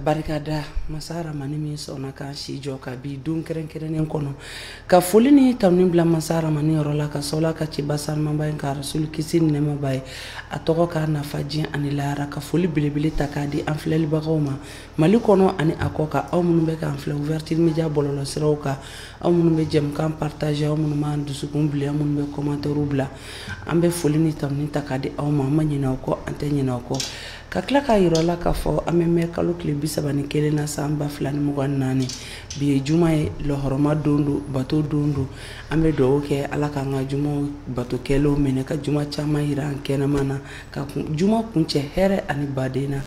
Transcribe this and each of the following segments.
barikada masara mani min sɔnna k'an si jɔ ka bi don kɛrɛnkɛrɛnnen kɔnɔ ka foli ni tamuni bila masara mani yɔrɔ la ka sɔla ka ci basarimaba ye ka rasulu kisi ni nɛɛmaba ye a tɔgɔ k'a nafa diɲɛ ani lahara ka foli belebele ta k'a di an filɛlibagaw ma Mali kɔnɔ ani a kɔ kan aw minnu bɛ k'an filɛ ouverture media bɔlɔlɔsiraw kan aw minnu bɛ jɛmukan partager aw minnu b'an dusukun bila aw minnu bɛ commentaire bila an bɛ foli ni tamuni ta k'a di aw ma an ma ɲinɛ aw kɔ an tɛ ɲinɛ aw kɔ ka tila k'a yir'a la k'a fɔ an bɛ mɛn kalo tile 31 na san 2024 bi ye juma ye lahɔrɔma don do bato don do an bɛ dugawu kɛ ala k'an ka jumaw bato kɛlenw minɛ ka juma caman yira an kɛnɛma na ka juma kuncɛ hɛrɛ ani baden na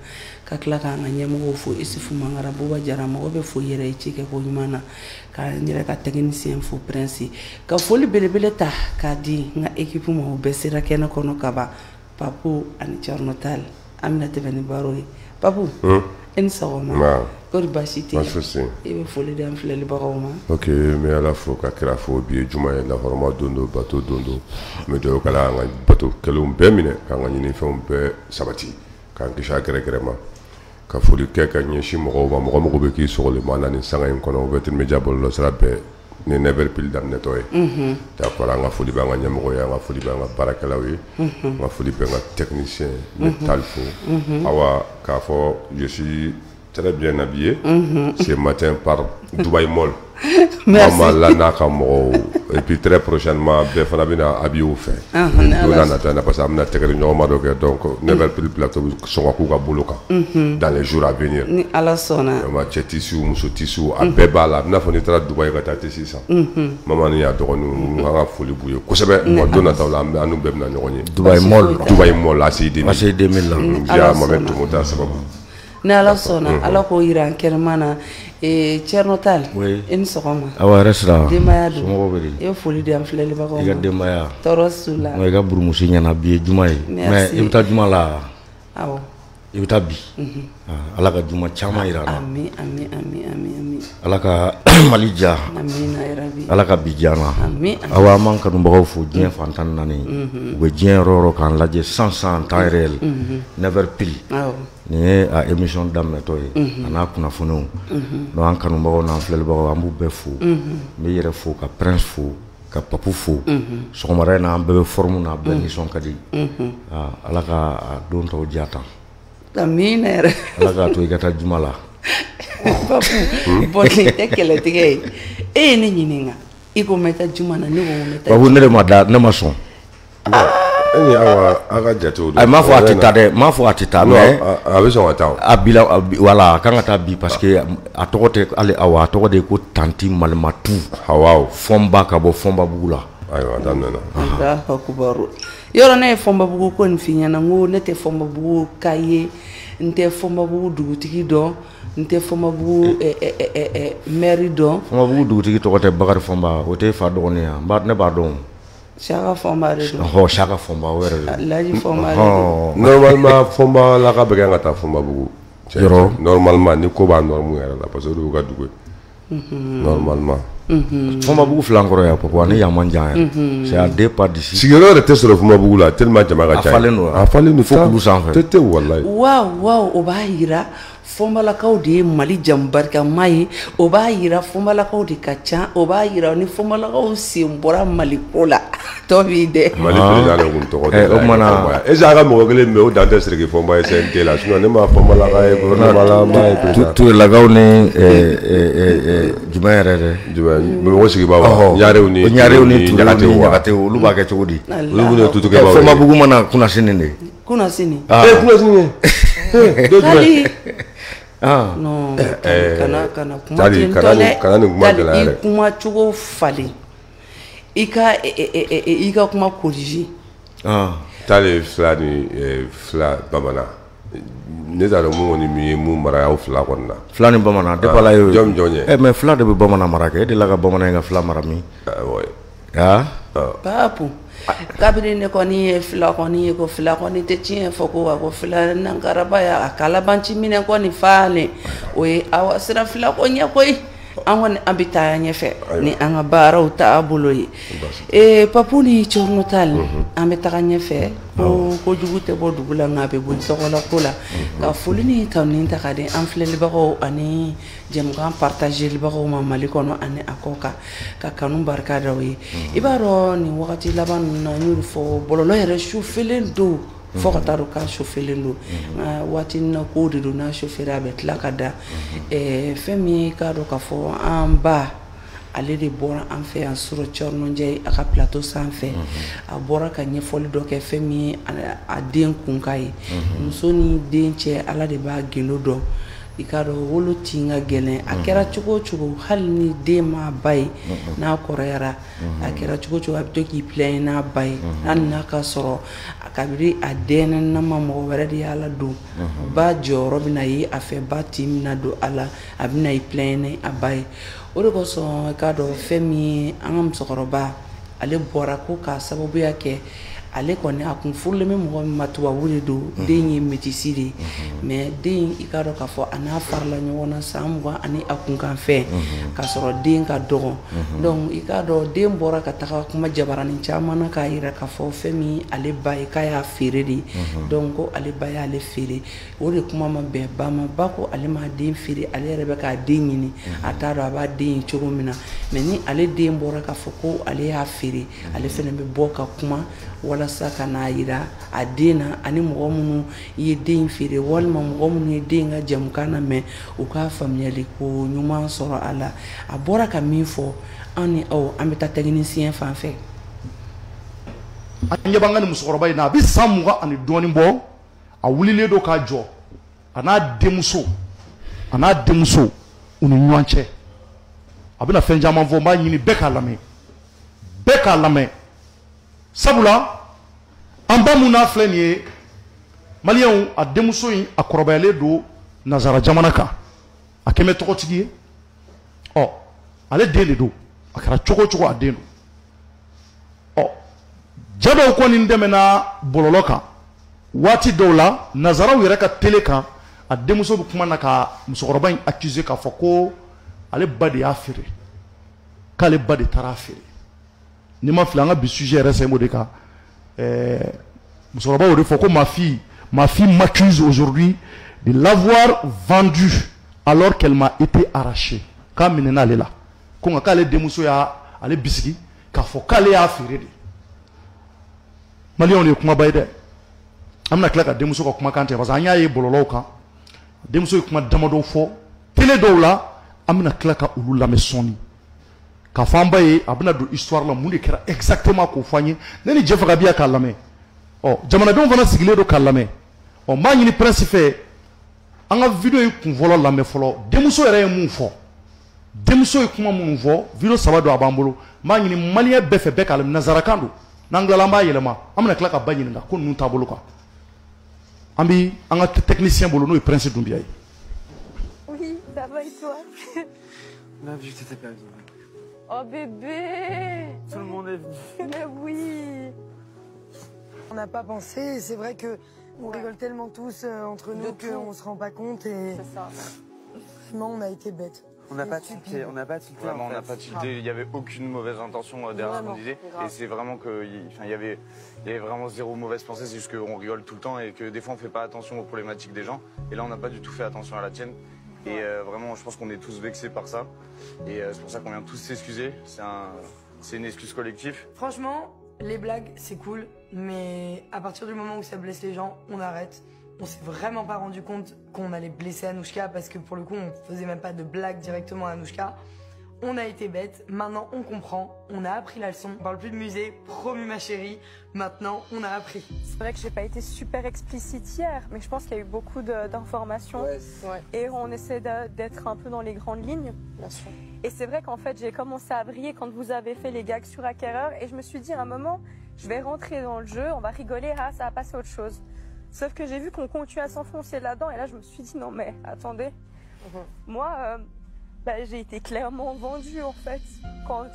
ka tila k'an ka ɲɛmɔgɔw fo Isufu Mangara Buba Jara mɔgɔ bɛ fo yɛrɛ ye ci kɛ ko ɲuman na ka n yɛrɛ ka technicien fo Prince ka foli belebele ta k'a di n ka équipe ma u bɛɛ sera kɛnɛ kɔnɔ ka ban Papu ani Thierno Tall amina tɛmɛ ni baro ye Papu e ni sɔgɔma kɔri baasi tɛ yen i bɛ foli di an filɛlibagaw ma ok n bɛ ala fo ka kira fo bi ye juma ye lahɔrɔma don do bato don do n bɛ dugawu k'ala an ka bato kɛlenw bɛɛ minɛ k'an ka ɲinifɛnw bɛɛ sabati k'an kisi a gɛrɛgɛrɛ ma ka foli kɛ ka ɲɛsin mɔgɔw ma mɔgɔ mɔgɔ bɛ k'i sɔgɔlen na nin sanga in kɔnɔ ouverture media bɔlɔlɔsira bɛɛ ni 9h pile daminɛtɔ ye d'accord an ka foli bɛ an ka ɲɛmɔgɔ ye an ka foli bɛ an ka baarakɛlaw ye an ka foli bɛ an ka technicien n bɛ Tall fo awa k'a fɔ je suis très bien habillé ce matin par Dubai Mall Maman Lana ka mɔgɔw et puis très prochainement bɛɛ fana bɛna habillé u fɛ don na nata na parce que an bɛna tɛgɛrɛ ɲɔgɔnma dɔ kɛ donc 9h pile plateau sɔn ka k'u ka bolo kan dans les jours à venir ni ala sɔnna cɛ tisiw muso tisiw a bɛɛ b'a la i n'a fɔ n'i taara Dubai ka taa tisi san Maman ni y'a dɔgɔninw an ka foli b'u ye kosɛbɛ don nataw la an n'u bɛɛ bɛna ɲɔgɔn ye Dubai Mall ACI 2000 la via Mohamed Toumouta sababu ni ala sɔnna ala k'o yira an kɛnɛma na Thierno Tall i ni sɔgɔma awa yɛrɛ sira denbaya don somɔgɔw bɛ di i bɛ foli di an filɛlibagaw ma i ka denbaya tɔɔrɔ s'u la i ka burumusi ɲɛna bi ye juma ye mais i bɛ taa juma la awɔ i bɛ taa bi ala ka juma caman yira an na amin amin amin amin ala ka Mali ja amina yarabi ala ka bi diya na amin awa an b'an kanubagaw fo diɲɛ fantan ni naani u bɛ diɲɛ yɔrɔ yɔrɔ k'an lajɛ sans temps réel 9h pile nin ye a émission daminɛtɔ ye a n'a kunnafoniw donc an kanubagaw n'an filɛlibagaw an b'u bɛɛ fo n bɛ yɛrɛ fo ka Prince fo ka Papu fo sɔgɔmada in na an bɛɛ bɛ forme na bɛɛ nisɔn ka di ala ka don tɔw diya tan amina yɛrɛ ala k'a to i ka taa juma la Papu bon nin tɛ kɛlɛtigɛ ye e ye ne ɲininka i ko n bɛ taa juma na ne ko n bɛ taa Papu ne ma sɔn ni awa a ka jatew a m'a fɔ a tɛ taa dɛ m'a fɔ a tɛ taa mais a bɛ sɔn ka taa a bila voilà a kan ka taa bi parce que a tɔgɔ tɛ hali awa a tɔgɔ de ko Tanti Malimatu Hawaw Fɔnba ka bɔ Fɔnbabugu la ayiwa daminɛna Allahu akbar yɔrɔ ne ye Fɔnbabugu ko nin f'i ɲɛna n ko ne tɛ Fɔnbabugu ka ye n tɛ Fɔnbabugu dugutigi dɔn n tɛ Fɔnbabugu maire dɔn Fɔnbabugu dugutigi tɔgɔ tɛ Bakari Fɔnba o tɛ fa dɔgɔnin ye ne b'a dɔn Chaka Fomba de Oh, Chaka Fomba, where? Laji Fomba. Normalement, Fomba la ka bega ngata Fomba bugu. Normalement, ni ko ba normal yara la parce que do ka dugu. Normalement. Fomba bugu flankoro ya pourquoi ni yamanja. C'est à deux pas d'ici. Sigero de test sur Fomba bugu la tellement jama ka cha. A falen no faut que ça tete wallahi. Wow, o ba hira Fomba la kaw de Mali jambarka mai o ba hira Fomba la kaw de kacha o ba hira ni Fomba la kaw simbora Mali kola to bide Mali président le gun to ko o mana e jaga mo gele me o dante sirki Fomba SNT la sinon ne ma Fomba la ka e gouvernement mai président tout la gaw ni jumaere jumaere me wo sigi ba ñaare ni ñagate wo lu ba ke chodi lu ne tutu ke ba Fomba bugu mana kuna sininde kuna sini kuna sini kali no kana kuma tintole kuma chugo fali ika kuma koriji tale fla bamana ne da mu ni mi mu mara ya fla konna fla ni bamana de pala yo jom jonye mais fla de bamana mara ke de la ga bamana nga fla mara mi papu kabiri ne koni fila koni te tiɲɛ fɔ ko wa ko fila nangaraba ya akala banci minɛ kɔni fale o ye awa sira fila ko ɲɛ koyi an kɔni an bɛ taa ɲɛfɛ ni an ka baaraw taa bolo ye papu ni cɔrɔnɔtal an bɛ taga ɲɛfɛ ko jugu tɛ bɔ dugu la nka a bɛ boli tɔgɔla ko la ka foli ni tauni ta ka di an filɛlibagaw ani jɛmukan partagelibagaw ma Mali kɔnɔ ani a kɔ kan ka kanu barika da o ye i b'a dɔn nin wagati laban ninnu na n y'o fɔ bɔlɔlɔ yɛrɛ sufelen don fo ka taa ka sufelen don waati na ko de don n'a sufere a bɛ tila ka da fɛn min k'a dɔn k'a fɔ an ba ale de bɔra an fɛ yan Soro Cɔrɔnɔnjɛ a ka plateau sanfɛ a bɔra ka ɲɛfɔli dɔ kɛ fɛn min a den kun ka ye muso ni den cɛ Ala de b'a gindo dɔn i k'a dɔn wolo tin ka gɛlɛn a kɛra cogo o cogo hali ni den ma ba ye n'a kɔrɔyara a kɛra cogo o cogo a bɛ to k'i plaigner n'a ba ye hali n'a ka sɔrɔ kabiri a dɛnɛnnama mɔgɔ wɛrɛ de y'a la don ba jɔyɔrɔ bɛ na ye a fɛ ba tin bɛna don a la a bɛna i plaigner a ba ye o de kosɔn i k'a dɔn fɛn min ye an ka musokɔrɔba ale bɔra ko k'a sababuya kɛ ale kɔni a kun furulen bɛ mɔgɔ min ma tubabu de don den ye métisi de mais den i k'a dɔn k'a fɔ a n'a farila ɲɔgɔn na san 20 ani a kunkan fɛn k'a sɔrɔ den ka dɔgɔn donc i k'a dɔn den bɔra ka taga kuma jabaranin caman na k'a yira k'a fɔ fɛn min ale ba ye k'a y'a feere de donc ko ale ba y'ale feere o de kuma ma bɛn ba ma ba ko ale m'a den feere ale yɛrɛ bɛ k'a den ɲini a t'a dɔn a b'a den ye cogo min na mais ni ale den bɔra k'a fɔ ko ale y'a feere ale fɛnɛ bɛ bɔ ka kuma walasa ka n'a yira a den na ani mɔgɔ minnu ye den feere walima mɔgɔ minnu ye den ka jamukan na mɛn u k'a faamuyali ko ɲuman sɔrɔ a la a bɔra ka min fɔ an ni aw an bɛ taa technicien fan fɛ an ɲɛ b'an ka nin musokɔrɔba in na a bɛ san 20 ani dɔɔnin bɔ a wulilen don k'a jɔ a n'a denmuso u ni ɲɔgɔn cɛ a bɛna fɛn caman fɔ n b'a ɲini bɛɛ k'a lamɛn sabula an ba mun n'a filɛ nin ye maliyɛnw a denmuso in a kɔrɔbayalen don nazara jamana kan a kɛmɛ tɔgɔtigi ye ale den de don a kɛra cogo o cogo a den don cɛ dɔw kɔni dɛmɛna bɔlɔlɔ kan waati dɔw la nazaraw yɛrɛ ka tele kan a denmuso bɛ kuma na ka musokɔrɔba in accuser k'a fɔ ko ale ba de y'a feere k'ale ba de taara a feere ni ma fili an ka bi sujet yɛrɛ sɛnbɔ de kan musokɔrɔba y'o de fɔ ko ma fille m'accuse aujourd'hui de l'avoir vendue alors qu'elle m'a été arrachée k'a minɛna ale la ko nka k'ale denmuso y'ale bisigi k'a fɔ k'ale y'a feere de maliyɛnw de ye kumaba ye dɛ an bɛna tila ka denmuso ka kumakan tigɛ parce que an y'a ye bɔlɔlɔw kan denmuso ye kuma damadɔ fɔ télé dɔw la an bɛna tila ka olu lamɛn sɔɔni k'a fɔ an ba ye a bɛna don histoire la mun de kɛra exactement k'o fɔ an ye ne ni Jɛfa Kabiya k'a lamɛn jamanadenw fana sigilen don k'a lamɛn n b'a ɲini presse fɛ an ka video in kunfɔlɔ lamɛn fɔlɔ denmuso yɛrɛ ye mun fɔ denmuso ye kuma minnu fɔ video 3 don a b'an bolo n b'a ɲini maliyɛn bɛɛ fɛ bɛɛ k'a lamɛn nazarakan don n'an tilala an b'a yɛlɛma an bɛna tila ka ba ɲininka ko ninnu taabolo kan an bɛ an ka technicien bolo n'o ye Prince Doumbia ye. Oui, ça va et toi? On a vu que t'étais pas bien. Oh bébé! Tout le monde est venu. Mais oui! On n'a pas pensé, c'est vrai que on rigole tellement tous entre nous qu'on se rend pas compte et C'est ça. vraiment on a été bêtes. On n'a pas tilté, on n'a pas tilté. Vraiment, en on fait. n'a pas tilté. Il n'y avait aucune mauvaise intention derrière ce qu'on Vraiment, disait. grave. Et c'est vraiment qu'il y avait vraiment zéro mauvaise pensée. C'est juste qu'on rigole tout le temps et que des fois, on fait pas attention aux problématiques des gens. Et là, on n'a pas du tout fait attention à la tienne. Et vraiment, je pense qu'on est tous vexés par ça. Et c'est pour ça qu'on vient tous s'excuser. C'est une excuse collective. Franchement, les blagues c'est cool, mais à partir du moment où ça blesse les gens, on arrête. On s'est vraiment pas rendu compte qu'on allait blesser Anouchka parce que pour le coup on faisait même pas de blagues directement à Anouchka. On a été bêtes, maintenant on comprend, on a appris la leçon, on parle plus de musée, promu ma chérie, maintenant on a appris. C'est vrai que j'ai pas été super explicite hier, mais je pense qu'il y a eu beaucoup d'informations Ouais. et on essaie d'être un peu dans les grandes lignes. Bien sûr. Et c'est vrai qu'en fait j'ai commencé à briller quand vous avez fait les gags sur Acquéreur et je me suis dit à un moment je vais rentrer dans le jeu, on va rigoler, ah ça va passer à autre chose. Sauf que j'ai vu qu'on continuait à s'enfoncer là-dedans et là je me suis dit non mais attendez, moi j'ai été clairement vendue en fait. Quand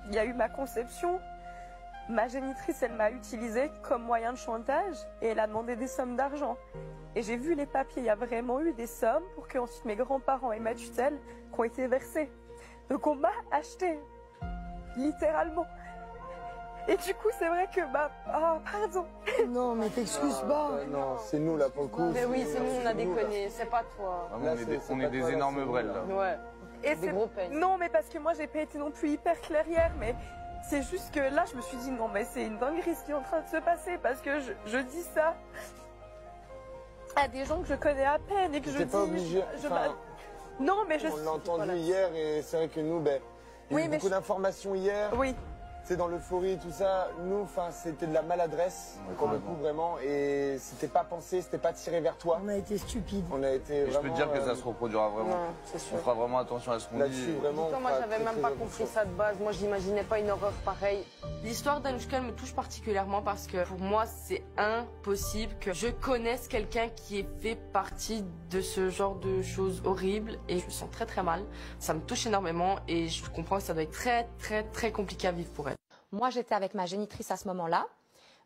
il y a eu ma conception, ma génitrice elle m'a utilisée comme moyen de chantage et elle a demandé des sommes d'argent. Et j'ai vu les papiers, il y a vraiment eu des sommes pour que ensuite mes grands-parents et ma tutelle qui ont été versés. Donc on m'a acheté, littéralement. Et du coup, c'est vrai que, pardon. Non, mais t'excuses pas. Non, c'est nous là pour le coup. Mais oui, c'est nous, on a déconné, c'est pas toi. Vraiment, Là, on est des énormes brels, là. Ouais. Et Des gros peines. Non, mais parce que moi, j'ai pas été non plus hyper claire hier, mais c'est juste que là, je me suis dit, non, mais c'est une dinguerie ce qui est en train de se passer, parce que je dis ça à des gens que je connais à peine et que je dis... pas obligé. Non, mais je... On l'a entendu hier et c'est vrai que nous, il y a eu beaucoup d'informations hier. Oui. C'est dans l'euphorie et tout ça. Nous, c'était de la maladresse, pour le coup, vraiment. Et c'était pas pensé, c'était pas tiré vers toi. On a été stupides. On a été Et je peux vraiment, te dire que ça se reproduira vraiment. Non, c'est sûr. On fera vraiment attention à ce qu'on dit. là-dessus, vraiment. Moi, on fera j'avais très, même très pas attention. compris ça de base. Moi, j'imaginais pas une horreur pareille. L'histoire d'Anouchka me touche particulièrement parce que pour moi, c'est impossible que je connaisse quelqu'un qui ait fait partie de ce genre de choses horribles et je me sens très très mal. Ça me touche énormément et je comprends que ça doit être très très très compliqué à vivre pour elle. Moi, j'étais avec ma génitrice à ce moment-là.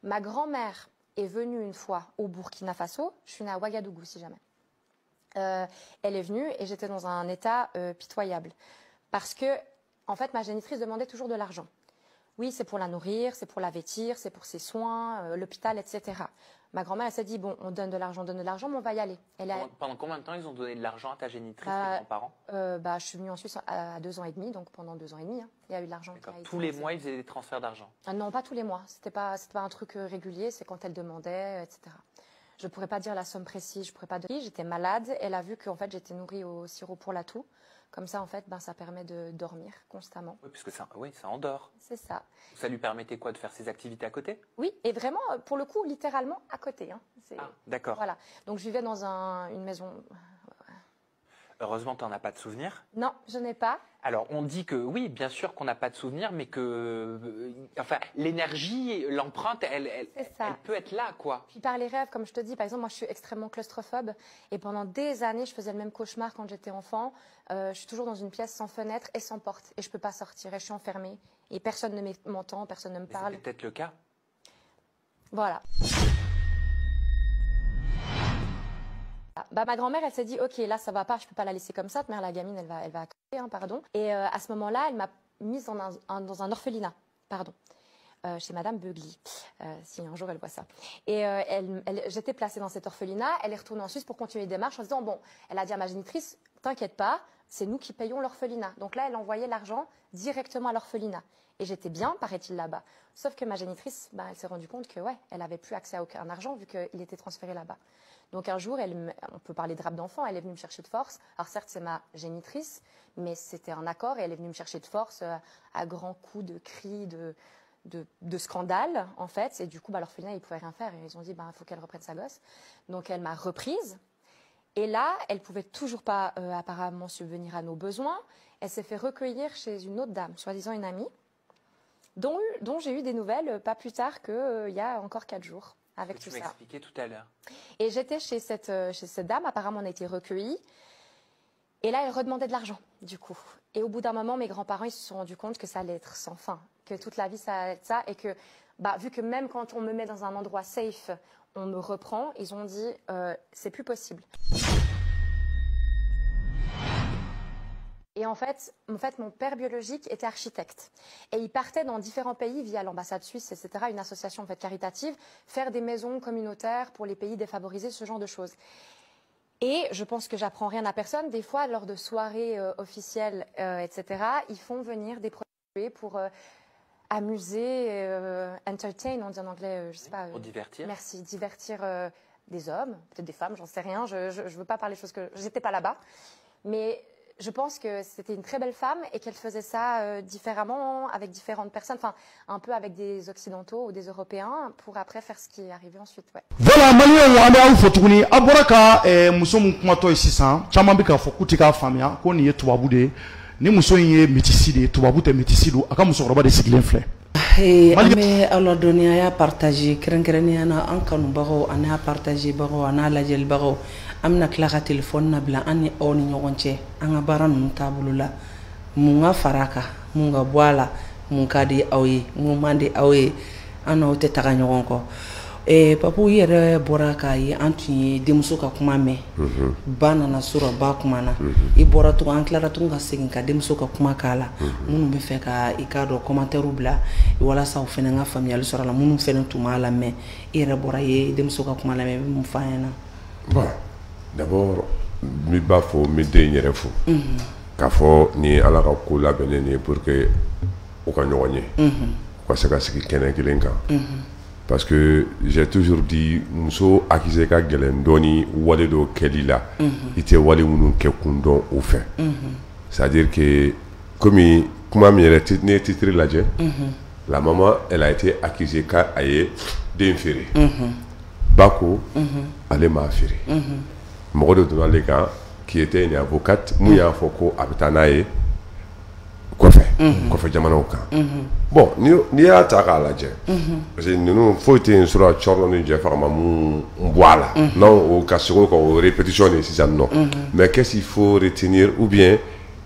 Ma grand-mère est venue une fois au Burkina Faso. Je suis née à Ouagadougou, si jamais. Elle est venue et j'étais dans un état pitoyable. Parce que, en fait, ma génitrice demandait toujours de l'argent. Oui, c'est pour la nourrir, c'est pour la vêtir, c'est pour ses soins, l'hôpital, etc. Ma grand-mère, elle s'est dit, bon, on donne de l'argent, mais on va y aller. Pendant combien de temps ils ont donné de l'argent à ta génitrice, tes grands-parents? Je suis venue en Suisse à 2 ans et demi, donc pendant 2 ans et demi, il y a eu de l'argent qui a été Tous les versé. mois, ils faisaient des transferts d'argent? Non, pas tous les mois. C'était pas un truc régulier, c'est quand elle demandait, etc. Je pourrais pas dire la somme précise, je pourrais pas dire. J'étais malade, elle a vu qu'en fait j'étais nourrie au sirop pour la toux. Comme ça, en fait, ça permet de dormir constamment. Oui, parce que ça endort. C'est ça. Ça lui permettait quoi, de faire ses activités à côté? Oui, et vraiment, pour le coup, littéralement à côté. Hein. D'accord. Voilà. Donc je vivais dans une maison. Heureusement, tu n'en as pas de souvenir. Non, je n'ai pas. Alors, on dit que oui, bien sûr qu'on n'a pas de souvenir, mais que, l'énergie, l'empreinte, elle peut être là, quoi. Puis par les rêves, comme je te dis, par exemple, moi, je suis extrêmement claustrophobe. Et pendant des années, je faisais le même cauchemar quand j'étais enfant. Je suis toujours dans une pièce sans fenêtre et sans porte. Et je peux pas sortir. Et je suis enfermée. Et personne ne m'entend, personne ne me parle. C'est peut-être le cas. Voilà. Ma grand-mère, elle s'est dit, ok, là, ça va pas, je peux pas la laisser comme ça. Ta mère, la gamine, elle va crever, pardon. Et à ce moment-là, elle m'a mise dans un orphelinat, chez Madame Beugli, si un jour elle voit ça. Et j'étais placée dans cet orphelinat. Elle est retournée en Suisse pour continuer les démarches en disant, bon, elle a dit à ma génitrice, t'inquiète pas, c'est nous qui payons l'orphelinat. Donc là, elle envoyait l'argent directement à l'orphelinat. Et j'étais bien, paraît-il, là-bas. Sauf que ma génitrice, elle s'est rendue compte que, elle avait plus accès à aucun argent vu qu'il était transféré là-bas. Donc un jour, on peut parler de rap d'enfant, elle est venue me chercher de force. Alors certes, c'est ma génitrice, mais c'était un accord et elle est venue me chercher de force à grands coups de cris, de scandale, en fait. Et du coup, l'orphelinat, ils pouvaient rien faire. Et ils ont dit, il faut qu'elle reprenne sa gosse. Donc elle m'a reprise. Et là, elle pouvait toujours pas apparemment subvenir à nos besoins. Elle s'est fait recueillir chez une autre dame, soi-disant une amie, dont j'ai eu des nouvelles pas plus tard qu'il y a encore 4 jours. Avec tout ça. Tu m'expliquais tout à l'heure. Et j'étais chez cette dame, apparemment on a été recueillis. Et là, elle redemandait de l'argent, du coup. Et au bout d'un moment, mes grands-parents, ils se sont rendus compte que ça allait être sans fin, que toute la vie, ça allait être ça, et que, vu que même quand on me met dans un endroit safe, on me reprend, ils ont dit, c'est plus possible. Et en fait, mon père biologique était architecte. Et il partait dans différents pays via l'ambassade suisse, etc., une association en fait, caritative, faire des maisons communautaires pour les pays défavorisés, ce genre de choses. Et je pense que j'apprends rien à personne. Des fois, lors de soirées officielles, etc., ils font venir des prostituées pour amuser, entertain, on dit en anglais, je sais pas. Pour divertir. Merci, divertir des hommes, peut-être des femmes, j'en sais rien. Je veux pas parler de choses que j'étais pas là-bas, mais je pense que c'était une très belle femme et qu'elle faisait ça différemment avec différentes personnes, enfin un peu avec des occidentaux ou des européens pour après faire ce qui est arrivé ensuite. Ouais. Voilà, Malien an bɛ aw fo tuguni a bɔra ka muso mun kumatɔ ye sisan caman bɛ k'a fɔ k'u tɛ k'a faamuya ko nin ye tubabu de ye ni muso in ye métisi de ye tubabu tɛ métisi don a ka musokɔrɔba de sigilen filɛ. An bɛ aw ladɔnniya a y'a partage kɛrɛnkɛrɛnnenya na an kanubagaw a n'a partage bagaw a n'a lajɛlibagaw an bɛna tila ka telefɔni nabila an ni aw ni ɲɔgɔn cɛ an ka baara ninnu taabolo la mun ka fara a kan mun ka bɔ a la mun ka di aw ye mun man di aw ye an n'aw tɛ taga ɲɔgɔn kɔ. Papu yɛrɛ bɔra k'a ye an tun ye denmuso ka kuma mɛn ba nana sɔrɔ ba kuma na i bɔra tugun an tilara tugun ka segin ka denmuso ka kuma k'a la minnu bɛ fɛ ka i k'a dɔn commentaire bila walasa u fana ka faamuyali sɔrɔ a la minnu fana tun b'a lamɛn i yɛrɛ bɔra ye denmuso ka kuma lamɛn i bɛ mun f'a ɲɛna. Bon, d'abord n b'a fɔ n bɛ den yɛrɛ fo k'a fɔ ni ala ka ko labɛnnen ye pour que u ka ɲɔgɔn ye u ka se ka sigi kɛnɛ kelen kan. Parce que j'ai toujours dit muso accusé ka gɛlɛn dɔɔni wale dɔ kɛli la i tɛ wale minnu kɛ kun dɔn o fɛ. C'est à dire que comme kuma min yɛrɛ ne ye titre lajɛ la maman elle a été accusée k'a ye den feere ba ko ale m'a feere mɔgɔ de donna ale kan qui était une avocate mun y'a fɔ ko a bɛ taa n'a ye kɔfɛ jamanaw kan. Bon n'i y'a ta k'a lajɛ parce que ninnu foyi tɛ yen sɔrɔ cɔrɔ ni jɛfagama mun bɔ a la non o ka sego ka o répétition de sisan nɔ mais qu'est-ce qu'il faut retenir ou bien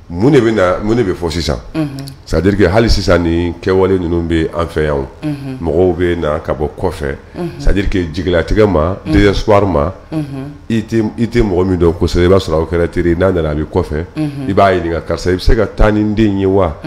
mun de bɛ fɔ sisan c'est à dire que hali sisan ni kɛwale ninnu bɛ an fɛ yan mɔgɔw bɛ na ka bɔ kɔfɛ c'est à dire que jigilatigɛ ma désespoir ma i tɛ mɔgɔ min dɔn kosɛbɛ i b'a sɔrɔ aw kɛra teri n'a nana a bɛ kɔfɛ i b'a ɲininka karisa i bɛ se ka taa ni n den ye wa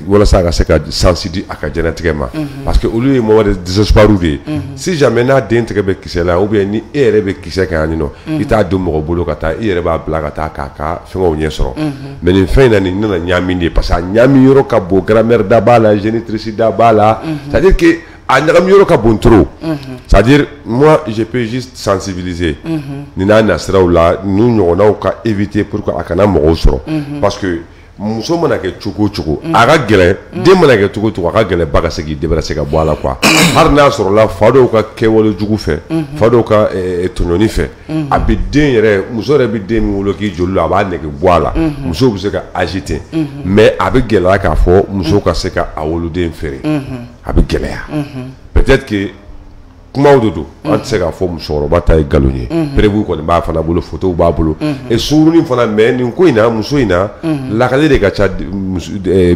walasa a ka se ka sansi di a ka diɲɛlatigɛ ma parce que olu ye mɔgɔ de désespoir de ye si jamais n'a den tigɛ bɛ kisɛ la ou bien ni e yɛrɛ bɛ kisɛ kan yan nɔ i t'a don mɔgɔ bolo ka taa i yɛrɛ b'a bila ka taa k'a ka fɛngɛw ɲɛ sɔrɔ mais nin fɛn in na nin nana ɲami de parce que a ɲami yɔrɔ ka bon grammaire da b'a la génitrice da b'a la c'est à dire que a ɲagami yɔrɔ ka bon trop c'est à dire moi je peux juste sensibiliser nin n'a nasiraw la ninnu ɲɔgɔnnaw ka éviter pour que a kana mɔgɔw sɔrɔ parce que muso mana kɛ cogo o cogo a ka gɛlɛn den mana kɛ cogo o cogo a ka gɛlɛn ba ka se k'i débarrasser ka bɔ a la quoi hali n'a sɔrɔla fa dɔw ka kɛwale jugu fɛ fa dɔw ka tɔɲɔni fɛ a bɛ den yɛrɛ muso yɛrɛ bɛ den min wolo k'i joli la a b'a nɛgɛ bɔ a la musow bɛ se ka agiter mais a bɛ gɛlɛya k'a fɔ muso ka se ka a woloden feere a bɛ gɛlɛya peut-être que kumaw de don an tɛ se k'a fɔ musokɔrɔba ta ye nkalon ye prévu kɔni b'a fana bolo photos b'a bolo et sunkurunin fana mais nin ko in na muso in na lakale de ka ca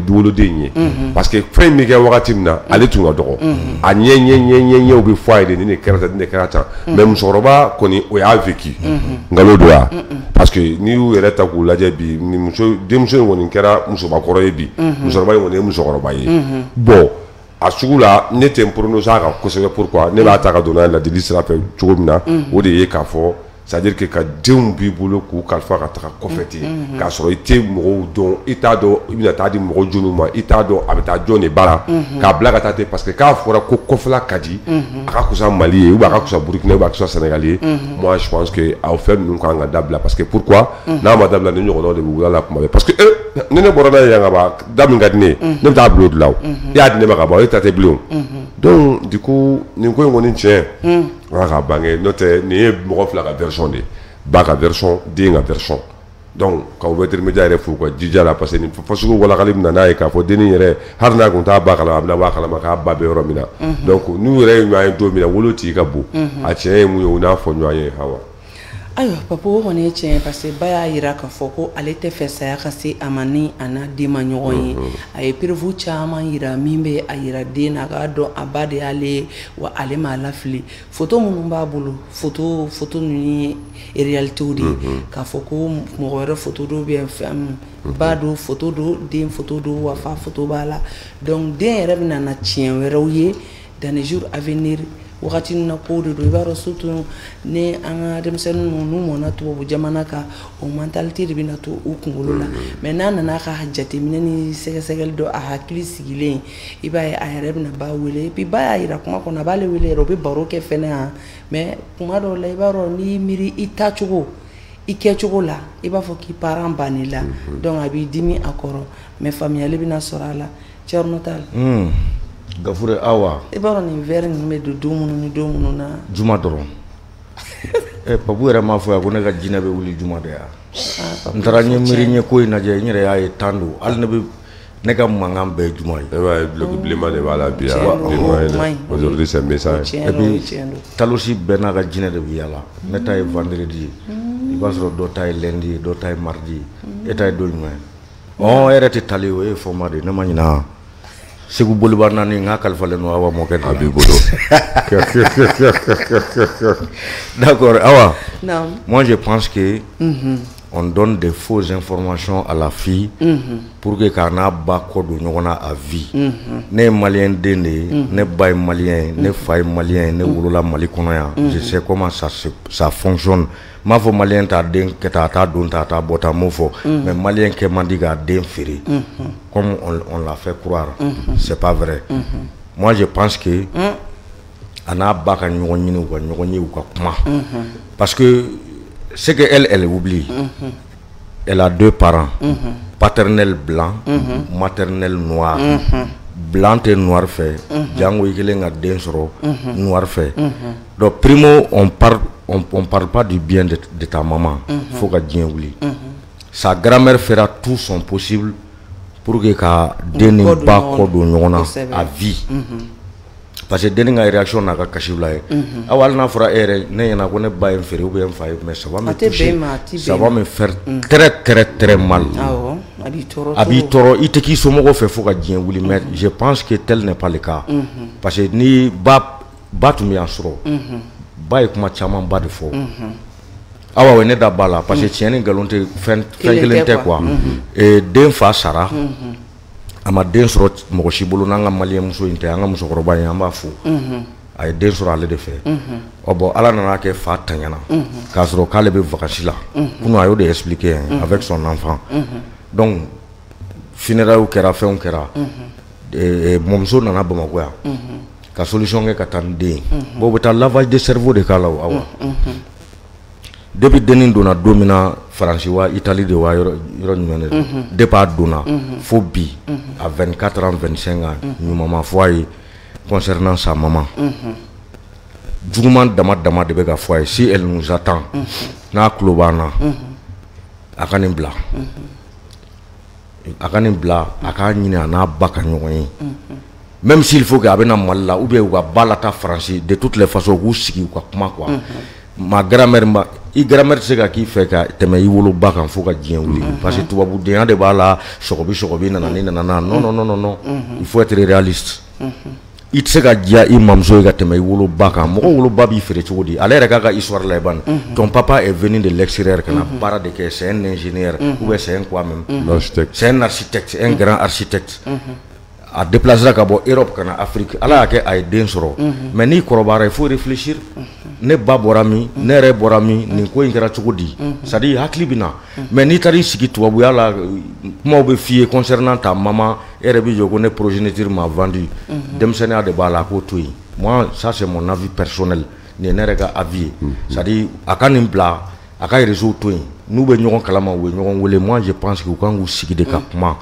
woloden ye parce que fɛn in bɛ kɛ wagati min na ale tun ka dɔgɔ a ɲɛ bɛ fɔ a ye de nin de kɛra tan nin de kɛra tan mais musokɔrɔba kɔni o y'a vécu nkalon don wa parce que n'i y'u yɛrɛ ta k'u lajɛ bi denmuso in kɔni kɛra musobakɔrɔ ye bi musokɔrɔba in kɔni ye musokɔrɔba ye bon a sugu la ne tɛ n prononcer a kan kosɛbɛ pourquoi ne b'a ta ka donna ladili sira fɛ cogo min na o de ye k'a fɔ c'est à dire que ka denw b'i bolo k'u kalifa ka taga kɔfɛ ten k'a sɔrɔ i tɛ mɔgɔw dɔn i t'a dɔn i bɛna taa di mɔgɔ joliw ma i t'a dɔn a bɛ taa jɔn de bara k'a bila ka taa ten parce que k'a fɔra ko kɔfɛla ka di a ka kusa Mali ye ou bien a ka kusa Burkina ou bien a ka kusa Sénégal ye moi je pense que aw fɛn ninnu kan ka dabila parce que pourquoi n'a ma dabila ni ɲɔgɔnnaw de bɛ wula la kuma bɛɛ parce que ni ne bɔra n'a ye yan ka ban da min ka di ne ye ne bɛ taa bila o de la o e y'a di ne ma ka ban e ta tɛ bilen o donc du coup nin ko in kɔni tiɲɛ ala ka bange n'o tɛ nin ye mɔgɔ fila ka version de ye ba ka version den ka version donc k'aw bɛ intermédiaire yɛrɛ fo ka jija la parce que nin fasugu walakali bɛ na n'a ye k'a fɔ dennin yɛrɛ hali n'a kun t'a ba kalama a bɛna bɔ a kalama k'a ba bɛ yɔrɔ min na donc n'u yɛrɛ ye ɲɔgɔn ye don min na wolo t'i ka bon a tiɲɛ ye mun ye u n'a fɔ ɲɔgɔn ye Hawa. ayiwa papa o kɔni ye tiɲɛ ye parce que ba y'a yira k'a fɔ ko ale tɛ fɛ saya ka se a ma ni a n'a den ma ɲɔgɔn ye a ye preuve caman yira min bɛ a yira den na a k'a dɔn a ba de y'ale ye wa ale m'a lafili photo minnu b'a bolo photo ninnu ye réalitéw de ye k'a fɔ ko mɔgɔ wɛrɛ photo dɔ bɛ fɛn ba do photo do den photo do wa fa photo b'a la donc den yɛrɛ bɛ na tiɲɛ wɛrɛw ye dans les jours à venir wakati na ko de do i b'a dɔn surtout ni an ka denmisɛnninw n'u mɔna tubabu jamana kan o mentalité de bɛna to u kunkolo la mais n'a nana ka jateminɛ ni sɛgɛsɛgɛli dɔ a hakili sigilen i b'a ye a yɛrɛ bɛna ba wele et puis ba y'a yira kuma kɔnɔ a b'ale wele yɛrɛ o bɛ baro kɛ fɛnɛ mais kuma dɔw la i b'a dɔn n'i miiri i tacogo i kɛcogo la i b'a fɔ k'i parent banni la donc a b'i dimi a kɔrɔ mais faamuyali bɛna sɔrɔ a la Thierno Tall Gafure Awa i b'a dɔn nin verre ninnu bɛ don don minnu ni don minnu na juma dɔrɔn Papu yɛrɛ m'a fɔ yan ko ne ka jinɛ bɛ wuli juma de yan n taara n ye miiri n ye ko in lajɛ n yɛrɛ y'a ye tan don hali ne ka mankan bɛɛ ye juma ye bloc bilenman de b'a la bi aujourd'hui c'est message et puis Talosi bɛɛ n'a ka jinɛ de bɛ yala ne ta ye vendredi ye i b'a sɔrɔ dɔ ta ye lundi ye dɔ ta ye mardi ye e ta ye don jumɛn ye e yɛrɛ tɛ tali o ye format de ne ma ɲina Segu Bolivar nani nga kalifalen no Awa mokɛ a b'i bolo d'accord Awa moi je pense que on donne des fausses informations à la fille pour que k'a n'a ba kɔ don ɲɔgɔn na à vie ne ye malien den de ye ne ba ye malien ne fa ye malien ne wolola Mali kɔnɔ yan je sais comment ça fonctionne m'a fɔ malien t'a den kɛ ta a t'a don ta a t'a bɔ ta m'o fɔ mais malien kɛ man di k'a den feere comme on l'a fait croire c'est pas vrai moi je pense que a n'a ba ka ɲɔgɔn ɲini u ka ɲɔgɔn ye u ka kuma parce que c'est que elle oublie elle a deux parents paternel blanc maternel noir blanc et noir fait jango i kelen ka den sɔrɔ noir fait donc primo on parle pas du bien de ta maman faut ka diɲɛ wuli sa grand-mère fera tout son possible pour que ka den ni ba kɔ don ɲɔgɔn na à vie parce que den ka réaction n'a ka kasiw la ye aw hali n'a fɔra e yɛrɛ ne ɲɛna ko ne ba ye n feere ou bien n fa ye mais ça va me toucher ça va me faire très mal a b'i tɔɔrɔ i tɛ k'i somɔgɔw fɛ fo ka diɲɛ wuli mais je pense que tel n'est pas le cas parce que ni ba tun bɛ yan sɔrɔ ba ye kuma caman ba de fɔ awa o ye ne da ba la parce que tiɲɛ ni nkalon tɛ fɛn kelen tɛ quoi den fa sara a ma den sɔrɔ mɔgɔ si bolo n'an ka maliyɛn muso in tɛ an ka musokɔrɔba in an b'a fo a ye den sɔrɔ ale de fɛ bon ala nana kɛ fa taɲana k'a sɔrɔ k'ale bɛ vacances la kunun a y'o de expliquer avec son enfant donc funérailles kɛra fɛnw kɛra mɔmuso nana Bamakɔ yan ka solution kɛ ka taa ni den bon u bɛ taa lavage de cerveau de k'a la o awa depuis denin donna don min na Faransi wa Italie de wa yɔrɔ jumɛn de depuis a donna fo bi à 24 ans 25 ans ɲuman ma fɔ a ye concernant sa maman juguman dama de bɛ ka fɔ a ye si elle nous attend n'a tulo b'an na a ka nin bila a k'a ɲini a n'a ba ka ɲɔgɔn ye même s'il faut que a bɛna Mali la ou bien u ka ba la taa Faransi de toutes les façons u k'u sigi u ka kuma quoi ma grand-mère i grand-mère tɛ se ka k'i fɛ ka tɛmɛ i woloba kan fo ka diɲɛ wuli parce que tubabudenya de b'a la sɔgɔbi nana ni nana na non il faut être réaliste i tɛ se ka diya i mamuso ye ka tɛmɛ i woloba kan mɔgɔ woloba b'i feere cogo di ale yɛrɛ k'a ka histoire la i ban ton papa est venu de l'extérieur ka na baara de kɛ c'est un ingénieur ou bien c'est un quoi même c'est un architecte un grand architecte a déplacé ka bɔ Europe ka na Afrique ala y'a kɛ a ye den sɔrɔ mais n'i kɔrɔbayara il faut réfléchir ne ba bɔra min ne yɛrɛ bɔra min nin ko in kɛra cogo di c'est à dire hakili bɛ na mais n'i taara i sigi tubabuya la kumaw bɛ f'i ye concernant ta maman e yɛrɛ bɛ jɔ ko ne progéniture m'a vendu denmisɛnninya de b'a la a k'o to yen moi ça c'est mon avis personnel nin ye ne yɛrɛ ka avis ye c'est à dire a ka nin bila a ka réseau to yen n'u bɛ ɲɔgɔn kalama u bɛ ɲɔgɔn wele moi je pense que u kan k'u sigi de ka kuma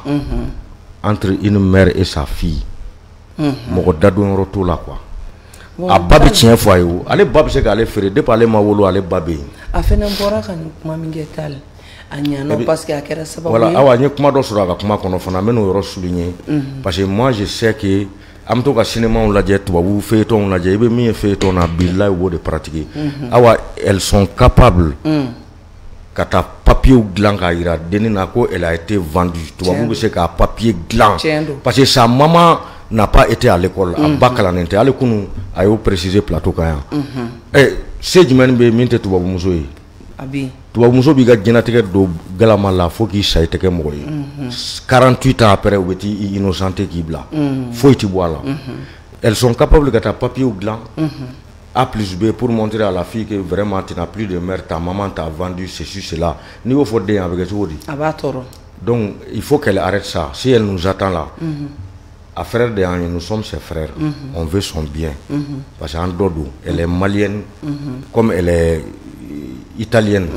entre une mère et sa fille mɔgɔ dadonyɔrɔ t'o la quoi a ba bɛ tiɲɛ fɔ a ye o ale ba bɛ se k'ale feere depuis ale ma wolo ale ba bɛ yen a fɛnɛ bɔra ka nin kuma min kɛ Tall a ɲana parce que a kɛra sababu ye voilà awa n ye kuma dɔ sɔrɔ a ka kuma kɔnɔ fana n bɛ n'o yɔrɔ souligner parce que moi je sais que am to ka cinéma on lajɛ tubabu feuilleton lajɛ I bɛ min ye feuilleton na billahi wo de pratiquer awa elles sont capables ka taa papier dilan k'a yira denni na ko elle a été vendue tubabu bɛ se ka papier dilan parce que sa maman n'a pas été à l'école a ba kalannen tɛ hali kunu a y'o préciser plateau kan yan se jumɛn bɛ min tɛ tubabu muso ye tubabu muso b'i ka diɲɛlatigɛ don galama la fo k'i sa I tɛ kɛ mɔgɔ ye 48 ans après u bɛ t'i innocenté k'i bila foyi tɛ bɔ a la elles sont capables ka taa papier dilan A plus B pour montrer à la fille que vraiment tu n'as plus de mère, ta maman t'a vendu ceci, cela. Niveau faut dire avec donc il faut qu'elle arrête ça. Si elle nous attend là, à frère de Annie, nous sommes ses frères. On veut son bien. Parce qu'en Dodo, elle est malienne, comme elle est italienne.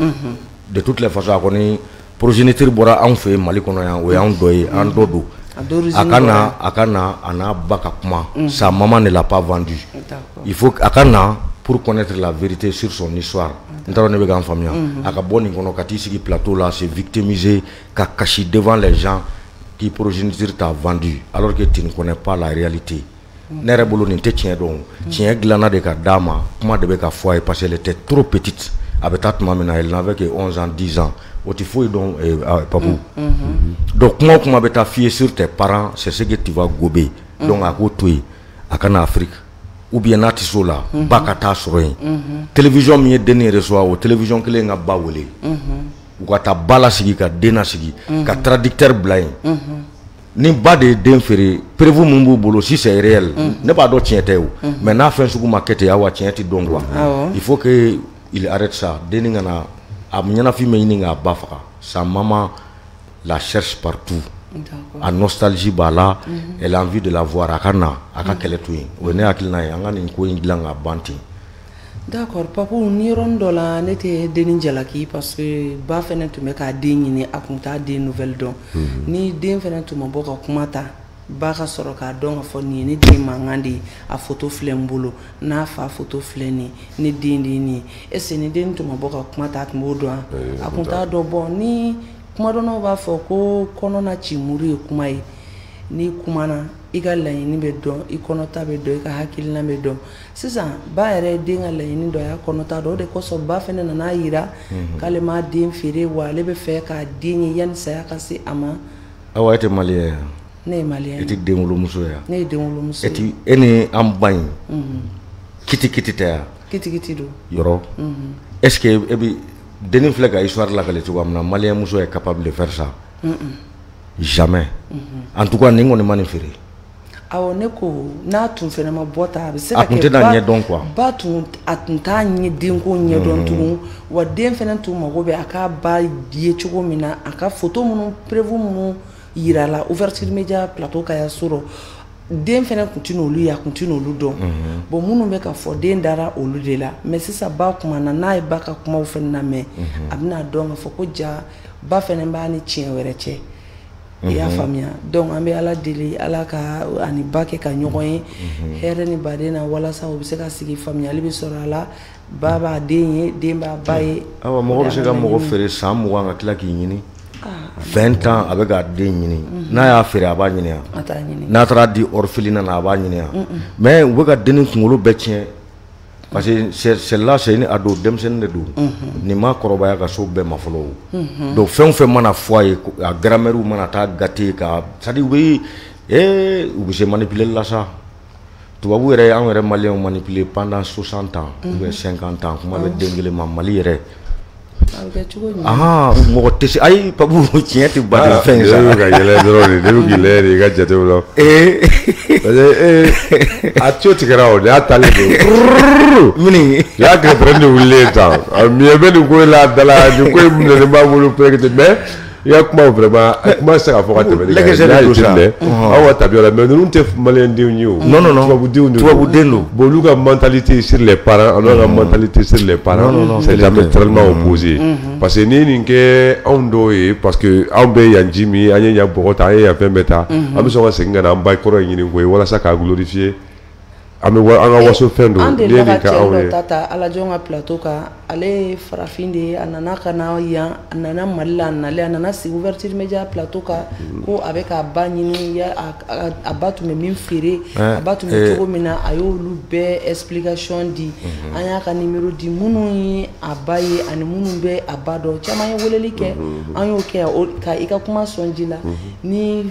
De toutes les façons, on est progéniture bora on fait Mali konoya ou en doye en Dodo. Akana ana baka kuma sa maman ne l'a pas vendu. Il faut Akana pour connaître la vérité sur son histoire. Ntaro ne be gan famia aka boni kono kati sigi plateau là c'est victimiser ka cacher devant les gens qui progéniture t'a vendu alors que tu ne connais pas la réalité. Nere bolo ni te tien don tien glana de ka dama kuma de be ka foi parce qu'elle était trop petite. Avec maman elle n'avait que 11 ans 10 ans. Donc, comment tu as fié sur tes parents, c'est ce que tu vas gober. Donc, à côté, à Afrique, ou bien à Tisola, Bakata Sorin, télévision, mi est donné reçoit, ou télévision qui est en bawele, ou à ta balasigi, à denasigi, à traducteur blind. Ni pas de d'inféré, prévu mon boulot si c'est réel, n'est pas d'autre tien, mais n'a fait ce que ma quête à wa tien, il faut que il arrête ça. Deningana. Sa maman la cherche partout. A nostalgie bala, elle a envie de la voir. D'accord, papa, ni rondo la n'était deninjalaki parce que ba fenêtre me ka denini akunta des nouvelles don. Ni den fenêtre mo boka kumata. Baka soro ka don fo ni den mangandi a photo flembolo na fa photo fleni ni den ni ese ni den to maboka kuma ta modo akunta do bon ni kuma do no ba fo ko kono na chimuri kuma yi ni kuma na igala ni be don ikono ta be do ka hakili na be do sisa ba ere den ala ni do ya kono ta do de ko so ba fene na yira kale ma den fere wa le be fe ka den yan sa ya kasi ama awate malien ne malien eti demolo muso ya ne demolo muso eti eni ambagne kiti do yoro est-ce que ebi denim flega histoire la kale tuwa na malien muso est capable de faire ça jamais en tout cas ningo ne manifere awo ne ko na tun fene ma bota be se ka ke ba tun atunta nye den ko nye don tun wa den fene tun mago be aka ba die chugo mina aka photo munu prévu munu yirala ouverture média plateau kaya soro den fene continue olu ya continue olu don bon munu be ka fo den dara olu de la mais c'est ça ba kuma na e ba ka kuma o fene na me abina don fo ko ja ba fene ba ni chien were che ya famia donc ambe ala deli ala ka ani ba ke ka nyogoye here ni badena wala sa o se ka sigi famia libi sora la baba den ba baye awa mo ko se ka mo fere sam mo nga kila ki nyini 20 ans avec un déni n'a y'a fait à bagner n'a pas dit orphelinat n'a bagner mais on veut déni qu'on le bêtien parce que celle-là c'est une ado demsen de do ni ma korobaya ka so be ma folo donc fait mana foyer à grammaire ou mana ta gâté ka ça dit oui ou j'ai manipulé là ça tu vas voir un malien manipulé pendant 60 ans ou 50 ans comment le dengue ma mali mo tesi ay pabu tienti ba fin ça ga yele drone de lu gile ga jate wolo a tioti garao de atale mini ya que prende wulle ta mi be du ko la dala du ko mu ne ba wulu peut-être mais ya kuma vraiment kuma ça ka fokate be awa tabiola mais nous te malien de ñu non tu vas vous dendo bolu ka mentalité sur les parents alors la mentalité sur les parents c'est diamétralement opposé parce que ni que on doit parce que on be yanjimi anya ya bogota ya pembeta am so ka singa na mbay koro ñini ngoy wala ça ka glorifier am wa anga waso fendo ni ka awre tata ala jonga plateau ka ale farafin de a nana ka na yan a nana Mali la a nalen a nana sigi ouverture média plateau kan ko a bɛ k'a ba ɲini a ba tun bɛ min feere a ba tun bɛ cogo min na a y'olu bɛɛ explication di an y'a ka numéro di minnu ye a ba ye ani minnu bɛ a ba dɔn caman ye weleli kɛ an y'o kɛ ka i ka kuma sɔn ji la ni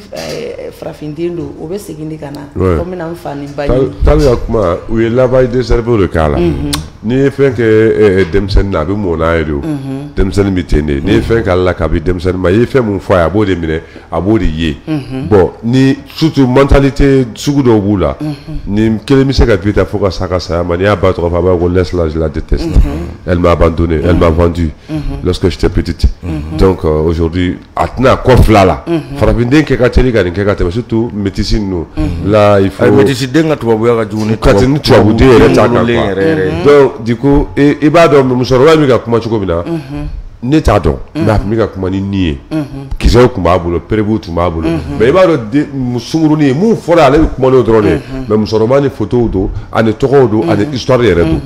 farafinden don o bɛ segin de ka na ko n bɛna n fa ni ba ye tabi ka kuma u ye lavage de cerveau de k'a la n'i ye fɛn kɛ denmisɛnnin na a bɛ mɔ n'a ye de denmisɛnnin bɛ ten de n'i ye fɛn k'ale la k'a bɛ denmisɛnnin ma i ye fɛn mun fɔ a ye a b'o de minɛ a b'o de ye bon ni surtout mentalité sugu dɔw b'u la ni kelen bɛ se ka vite fo ka sa ka saya ma n'i y'a ba tɔgɔ fɔ a b'a ko laisse la je la déteste elle m'a abandonné elle m'a vendu lorsque j'étais petite donc aujourd'hui a tɛna kɔ fila la farafinden kɛ ka teli ka nin kɛ ka tɛmɛ surtout métisse ninnu là il faut métisse den ka tubabuya ka jugu ni tubabuden yɛrɛ t'a kan quoi donc du coup i b'a dɔn musokɔrɔba bɛ ka kuma cogo min na ne t'a dɔn mais a tun bɛ ka kuma ni nin ye kisɛw tun b'a bolo perebu tun b'a bolo mais i b'a dɔn sungurunin mun fɔra ale bɛ kuma n'o dɔrɔn de mais musokɔrɔba ni photos don ani tɔgɔw don ani histoire yɛrɛ don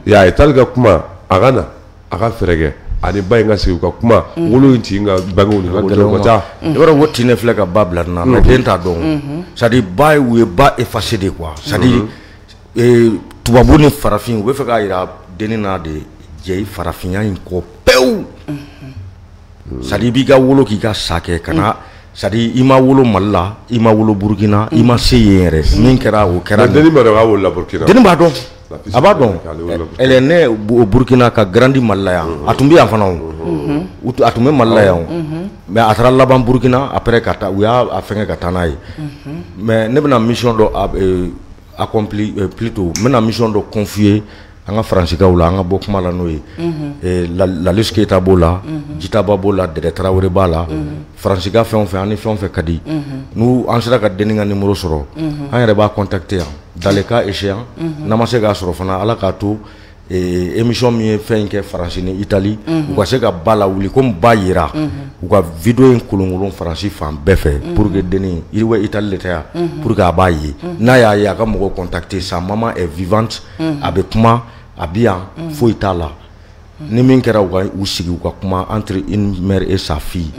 y'a ye t'ale ka kuma a ka na a ka fɛɛrɛ kɛ ani ba in ka sigi ka kuma wolo in ci ka bangew ni ka gɛlɛn ka taa i b'a dɔn ko tin ne filɛ ka ba bila nin na mais den t'a dɔn c'est à dire ba u ye ba effacé de quoi c'est à dire tubabu ni farafin u bɛ fɛ k'a jira dennin na de jɛ farafinya in kɔ pewu c'est à dire i b'i ka wolo k'i ka sa kɛ ka na c'est à dire i ma wolo Mali la i ma wolo Burkina i ma se yen yɛrɛ min kɛra o kɛra dennin b'a dɔn k'a wolo la Burkina dennin b'a dɔn a b'a dɔn elle est née au Burkina ka grandi Mali la yan a tun bɛ yan fana o a tun bɛ Mali la yan o mais a taara laban Burkina après ka taa u y'a fɛngɛ ka taa n'a ye mais ne bɛna mission dɔ accompli plutôt n bɛna mission dɔ confier an ka faransikanw la an ka bɔ kuma la n'o ye Lalus Keita b'o la Jitaba b'o la Dɛdɛ Tarawele b'a la faransika fɛn o fɛn an ni fɛn o fɛn ka di n'u an sera ka dennin ka numéro sɔrɔ an yɛrɛ b'a contacter yan dans les cas échéants n'an ma se k'a sɔrɔ fana Ala k'a to émission min ye fɛn in kɛ Faransi ni Italie u ka se ka ba lawuli komi ba yira u ka vidéo in kolonkolon Faransi fan bɛɛ fɛ pour que dennin yiriwa Italie de tɛ yan pour que a b'a ye n'a y'a ye a ka mɔgɔ contacter sa maman est vivante a bɛ kuma a bi yan foyi t'a la ni min kɛra u sigi u ka kuma entre une mère et sa fille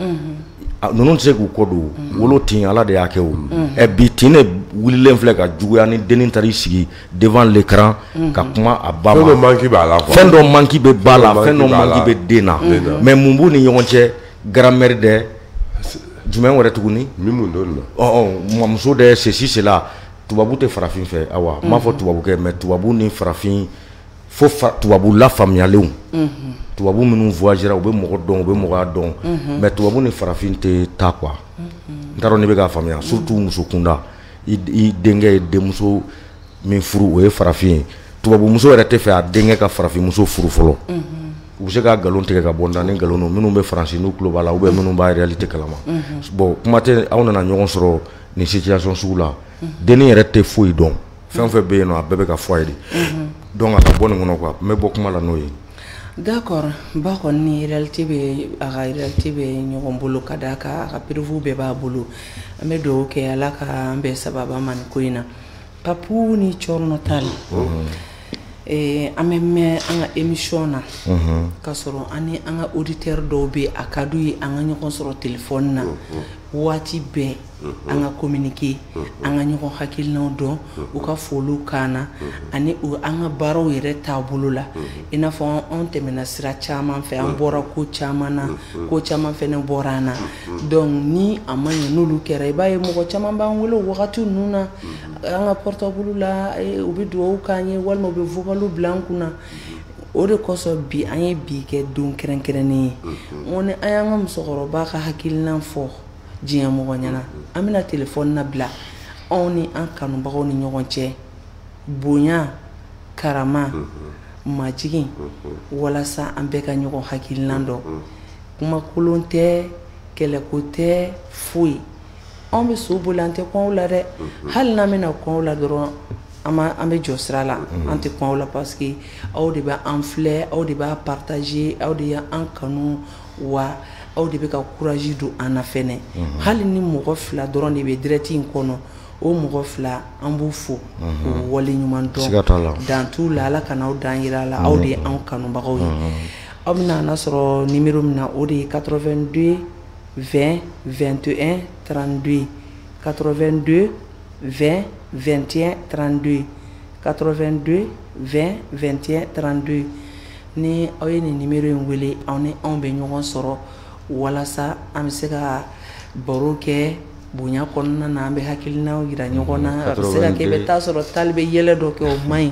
ninnu tɛ se k'u kɔ don wolo tin Ala de y'a kɛ o bi tin ne wulilen filɛ ka juguya ni dennin taara i sigi devant l'écran ka kuma a ba ma fɛn dɔ manque b'a la fɛn dɔ manque bɛ ba la fɛn dɔ manque bɛ den na mais mun b'u ni ɲɔgɔn cɛ grand-mère dɛ jumɛn wɛrɛ tuguni min mun don na muso dɛ ceci cela tubabu tɛ farafin fɛ awa n m'a fɔ tubabu kɛ mais tubabu ni farafin fo tubabu lafaamuyalenw tubabu minnu voyagera u bɛ mɔgɔ dɔn u bɛ mɔgɔya dɔn mais tubabu ni farafin tɛ taa quoi n t'a dɔn ne bɛ k'a faamuya surtout muso kunda i denkɛ ye denmuso min furu o ye farafin ye tubabu muso yɛrɛ tɛ fɛ a denkɛ ka farafin muso furu fɔlɔ u bɛ se ka nkalon tigɛ ka bɔ n da ni nkalon don minnu bɛ faransi n'u tulo b'a la ou bien minnu b'a réalité kalama bon kuma tɛ aw nana ɲɔgɔn sɔrɔ nin situation sugu la dennin yɛrɛ tɛ foyi dɔn fɛn o fɛn bɛ yen nɔ a bɛɛ bɛ ka fɔ a ye de donc a ka bɔ nin kɔnɔ quoi n bɛ bɔ kuma la n'o ye d'accord ba kɔni ni réalité bɛ a ka réalité bɛ ɲɔgɔn bolo ka d'a kan a ka prévu bɛɛ b'a bolo an bɛ dugawu kɛ Ala ka an bɛɛ sababa ma nin ko in na Papu ni Cɔrɔnɔ Tall an bɛ mɛn an ka émission na k'a sɔrɔ an ni an ka auditeur dɔw bɛ a ka d'u ye an ka ɲɔgɔn sɔrɔ téléphone na waati bɛɛ an ka communiquer an ka ɲɔgɔn hakilinaw dɔn u ka foliw k'an na ani an ka baaraw yɛrɛ taabolo la i n'a fɔ an tɛmɛna sira caman fɛ an bɔra ko caman na ko caman fɛnɛ bɔra an na donc ni a ma ɲɛ n'olu kɛra i b'a ye mɔgɔ caman b'an wele o wagati ninnu na an ka portable la u bɛ dugawu k'an ye walima u bɛ vocal bila an kunna o de kosɔn bi an ye bi kɛ don kɛrɛnkɛrɛnnen ye n ko ni an y'an ka musokɔrɔba ka hakilina fɔ diɲɛ mɔgɔ ɲɛna an bɛna téléphone na bila anw ni an kanubagaw ni ɲɔgɔn cɛ bonya karama majigin walasa an bɛɛ ka ɲɔgɔn hakilina dɔn kuma kolon tɛ kɛlɛko tɛ foyi anw bɛ so boli an tɛ kɔn la dɛ hali n'an bɛna kɔn la dɔrɔn an bɛ jɔ sira la an tɛ kɔn la parce que aw de bɛ an filɛ aw de b'a partager aw de y'an kanu wa aw de bɛ ka courage don an na fɛnɛ hali ni mɔgɔ fila dɔrɔn de bɛ direct in kɔnɔ o mɔgɔ fila an b'u fo k'u wale ɲuman dɔn dan t'u la Ala kana aw dan yira la aw de ye anw kanubagaw ye aw bɛna an sɔrɔ numéro min na o de ye 82 20 21 32 82 20 21 32 82 20 21 32 ni aw ye nin numéro in wele aw ni anw bɛ ɲɔgɔn sɔrɔ walasa an bɛ se ka baro kɛ bonya kɔnɔna na an bɛ hakilinaw yira ɲɔgɔn na a bɛ se ka kɛ i bɛ taa sɔrɔ tali bɛ yɛlɛ dɔ kɛ o man ɲi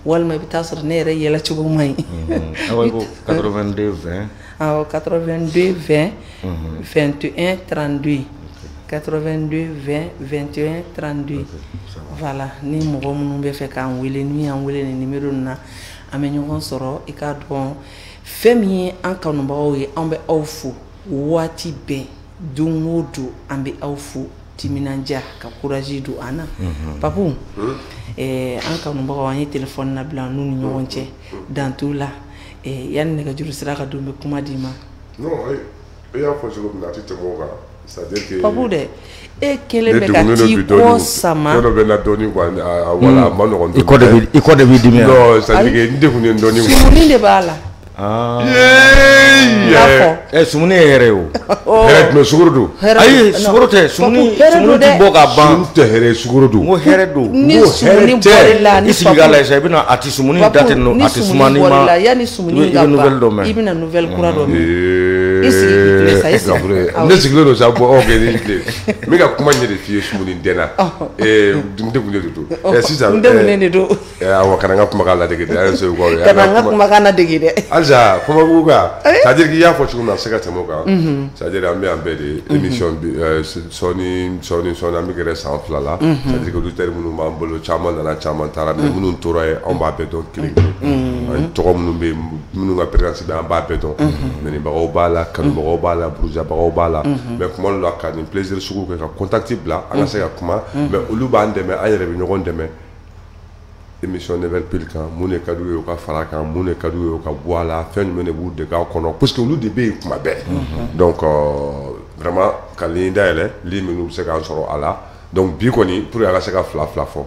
walima i bɛ taa sɔrɔ ne yɛrɛ yɛlɛ cogo man ɲi 82 20 awɔ 82 20 21 32 82 20 21 32 voilà ni mɔgɔ minnu bɛ fɛ k'an wele n'u y'an wele nin numéro na an bɛ ɲɔgɔn sɔrɔ i k'a dɔn fɛn min ye an kanubagaw ye an bɛ aw fo waati bɛɛ don o don an bɛ aw fo timinanja ka courage don an na papu an kanubagaw an ye téléphone labila n'u ni ɲɔgɔn cɛ dan t'u la yanni nɛgɛjuru sira ka don bɛ kuma d'i ma non e y'a fɔ cogo min na a tɛ tɛmɛ o kan c'est-à-dire que papu dɛ e kelen bɛ ka t'i kɔ sama ne bɛ na dɔɔni quoi voilà a ma nɔgɔn dɔɔni i kɔ de b'i dimi non c'est-à-dire que n degunnen dɔɔni quoi sumuni de b'a la sumuni ye hɛrɛ ye o hɛrɛ jumɛn sukaro don ayi sukaro tɛ sumuni tɛ bɔ ka ban sumuni tɛ hɛrɛ ye sukaro don n ko hɛrɛ don ni sumuni bɔr'i la i sigi k'a lajɛ sa i bɛna a tɛ sumuni da tɛ ninnu a tɛ suma ni ma yanni sumuni ka ban i bɛna nouvelle kura dɔ mɛn i sigi k'i tilen sa i sigi ne sigilen don sa bɔ ok ni tile n bɛ ka kuma ɲɛ de f'i ye sumuni dɛn na n degunnen de don sisan n degunnen de don awɔ kana n ka kumakan ladege dɛ an ye se kɔ kana n ka kumakan ladege dɛ halisa kumabugu kan c'est-à-dire qu'il y a fɔ cogo min na a bɛ se ka tɛmɛ o kan c'est-à-dire an bɛ yan bɛɛ de émission sɔɔni an bɛ gɛrɛ san 2 la c'est-à-dire que auditeurs minnu b'an bolo caman nana caman taara mais minnu tora ye anw b'a bɛɛ dɔn kelen kelen tɔgɔ minnu bɛ yen minnu ka présence bɛ an b'a bɛɛ dɔn nɛnibagaw b'a la kanubagaw b'a la burujabagaw b'a la mais kuma dɔ la ka nin plaisir sugu kɛ ka contact bila an ka se ka kuma mais olu b'an dɛmɛ an yɛrɛ bɛ ɲɔgɔn dɛmɛ émission Never Pill kan mun de ka d'u ye u ka fara kan mun de ka d'u ye u ka bɔ a la fɛn jumɛn de b'u dege a kɔnɔ parce que olu de bɛ yen kuma bɛɛ donc vraiment ka ligne dayɛlɛ ligne minnu bɛ se k'an sɔrɔ a la donc bi kɔni pour que a ka se ka fila fɔ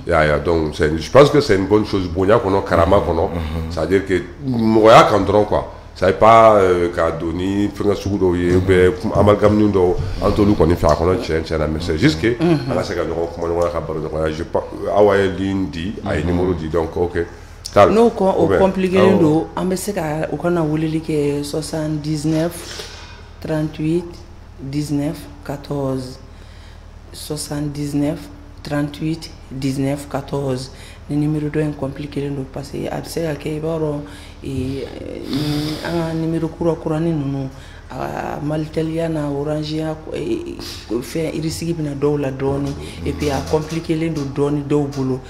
y'a donc je pense que c'est une bonne chose bonya kɔnɔ karama kɔnɔ c'est à dire que mɔgɔya kan dɔrɔn quoi c'est pas ka don ni fɛngɛ sugu dɔw ye ou bien amalgame dɔw an t'olu kɔni fɛ a kɔnɔ tiɲɛ na mais c'est juste que an ka se ka ɲɔgɔn kuma ɲɔgɔn ka baro ɲɔgɔn je aw ye ligne di a ye numéro di donc ok n'o o compliqué don an bɛ se ka u kana weleli kɛ 79 38 19 14 79 38 19 14 ni numéro dɔ in compliqué don parce que a bɛ se ka kɛ i b'a dɔn an ka numéro kura-kurani ninnu a Malitel na Orange fɛn irisigi bɛna dɔw la dɔɔni et puis a compliqué don dɔɔni dɔw bolo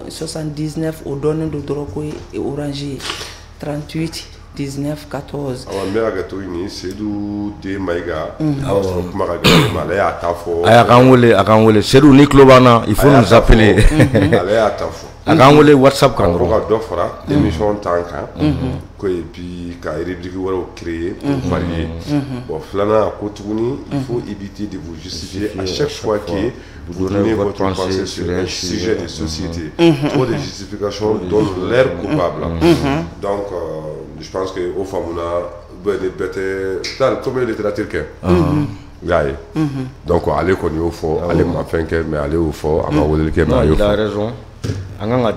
79 o dɔɔni don dɔrɔn ko Orange 38 19 14 awɔ n bɛ hakɛto ɲini Seydou de Maïga awɔ kuma ka gɛlɛn ma ale y'a ta fɔ a k'an wele Seydou ni tulo b'an na il faut nous appeler ale y'a ta fɔ a k'an wele WhatsApp kan dɔrɔn ka dɔ fara émission tan kan ko et puis ka rubrique wɛrɛw créer pour varier bon filanan ko tuguni il faut éviter de vous justifier à chaque fois que vous donnez votre pensée sur un sujet de société trop de justifications donnent l'air coupable donc je pense que au famuna bɛɛ tɛ taa comme littérature kɛ y'a ye donc ale kɔni y'o fɔ ale ma fɛn kɛ mais ale y'o fɔ a ma weleli kɛ mais a y'o fɔ. Il a raison an kan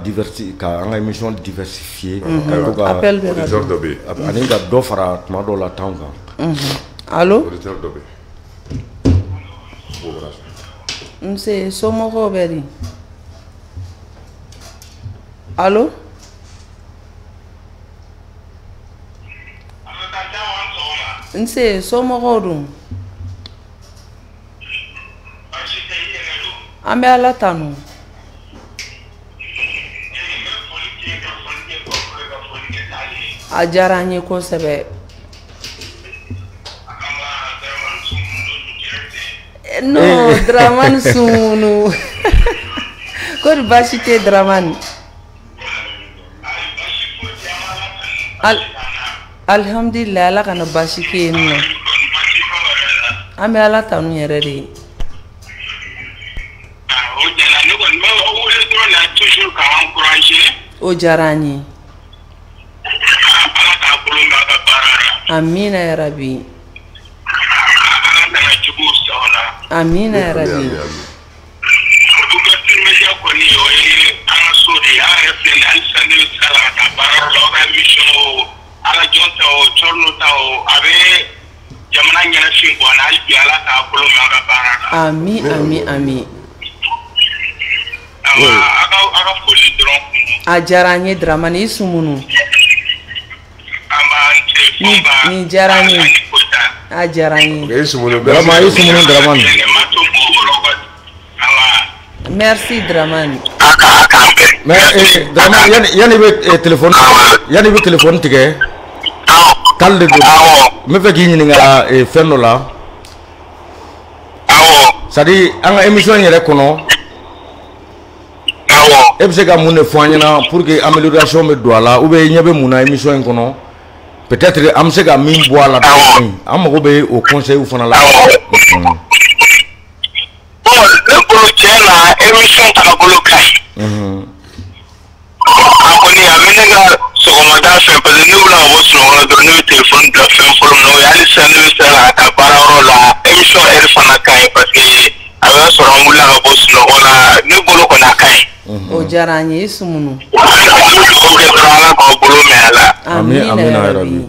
ka an ka émission diversifier appel auditeur dɔ bɛ yen ani ka dɔ fara tuma dɔw la temps kan allo auditeur dɔ bɛ yen nse somɔgɔw bɛ di allo nse somɔgɔw dun an bɛ Ala tanu a diyara an ye kosɛbɛ non Dramane Sunmunu kodi baasi tɛ Dramane alhamdulillah Ala kana baasi kɛ yen nɔ an bɛ Ala tanu yɛrɛ de o diyara an ye amina ya rabi amina ya rabi ami ami ami a diyara an ye Dramane i sumunu ni diyara an ye a diyara an ye Dramane merci Dramane mais Dramane yani be téléphone tigɛ k'ale de don n bɛ fɛ k'i ɲininka fɛn dɔ la c'est à dire an ka émission yɛrɛ kɔnɔ e bɛ se ka mun de fɔ an ɲɛna pour que amélioration bɛ don a la ou bien i ɲɛ bɛ mun na émission in kɔnɔ peut-être an bɛ se ka min bɔ a la an mago bɛ o conseil fana la. Bon, ne bolo tiɲɛ na émission tagabolo ka ɲi. A kɔni a bɛ ne ka sɔgɔmada fɛ parce que ne bɛna bɔ sunɔgɔ la dɔrɔn ne bɛ téléphone bila fɛn fɔlɔ min na o ye hali sisan ne bɛ se ka taa baarayɔrɔ la émission heure fana ka ɲi parce que a bɛ sɔrɔ an wulila ka bɔ sunɔgɔ la ne bolo kɔni a ka ɲi. o diyara an ye i sumunu. o kɛ dɔrɔn ala k'aw bolo mɛn a la. amina ya rabi.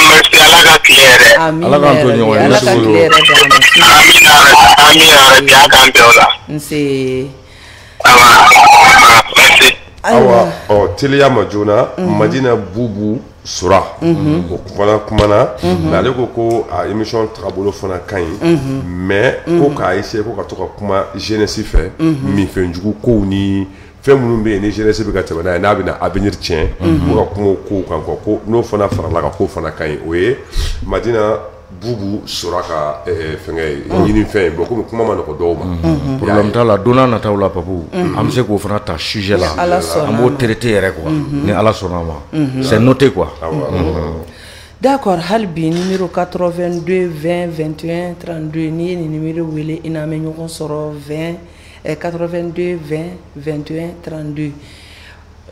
merci ala ka tile yɛrɛ. ala k'an to ɲɔgɔn ye. ala ka tile yɛrɛ d'an ma. amina yarabi a k'an bɛn o la. nse. merci. awa teliya ma joona Madina Bubu Sura o kumana mais ale ko a émission tagabolo fana ka ɲi mais ko k'a essayer ko ka to ka kuma jeunesse fɛ minfɛnjugu kow ni fɛn minnu bɛ yen ni jeunesse bɛ ka tɛmɛ n'a ye n'a bɛna avenir tiɲɛ ko ka kuma o kow kan quoi ko n'o fana farala ka ko fana ka ɲi o ye Madina Bubu Sura ka fɛngɛ ɲinifɛn ye bon komi kuma ma nɔgɔ dɔw ma problème t'a la don n'a nataw la Papu an bɛ se k'o fana ta sujet la an b'o traiter yɛrɛ quoi ni ala sɔnna ma c'est noté quoi. D'accord, hali bi numéro 82 20 21 32 n'i ye nin numéro wele i n'an bɛ ɲɔgɔn sɔrɔ 82 20 21 32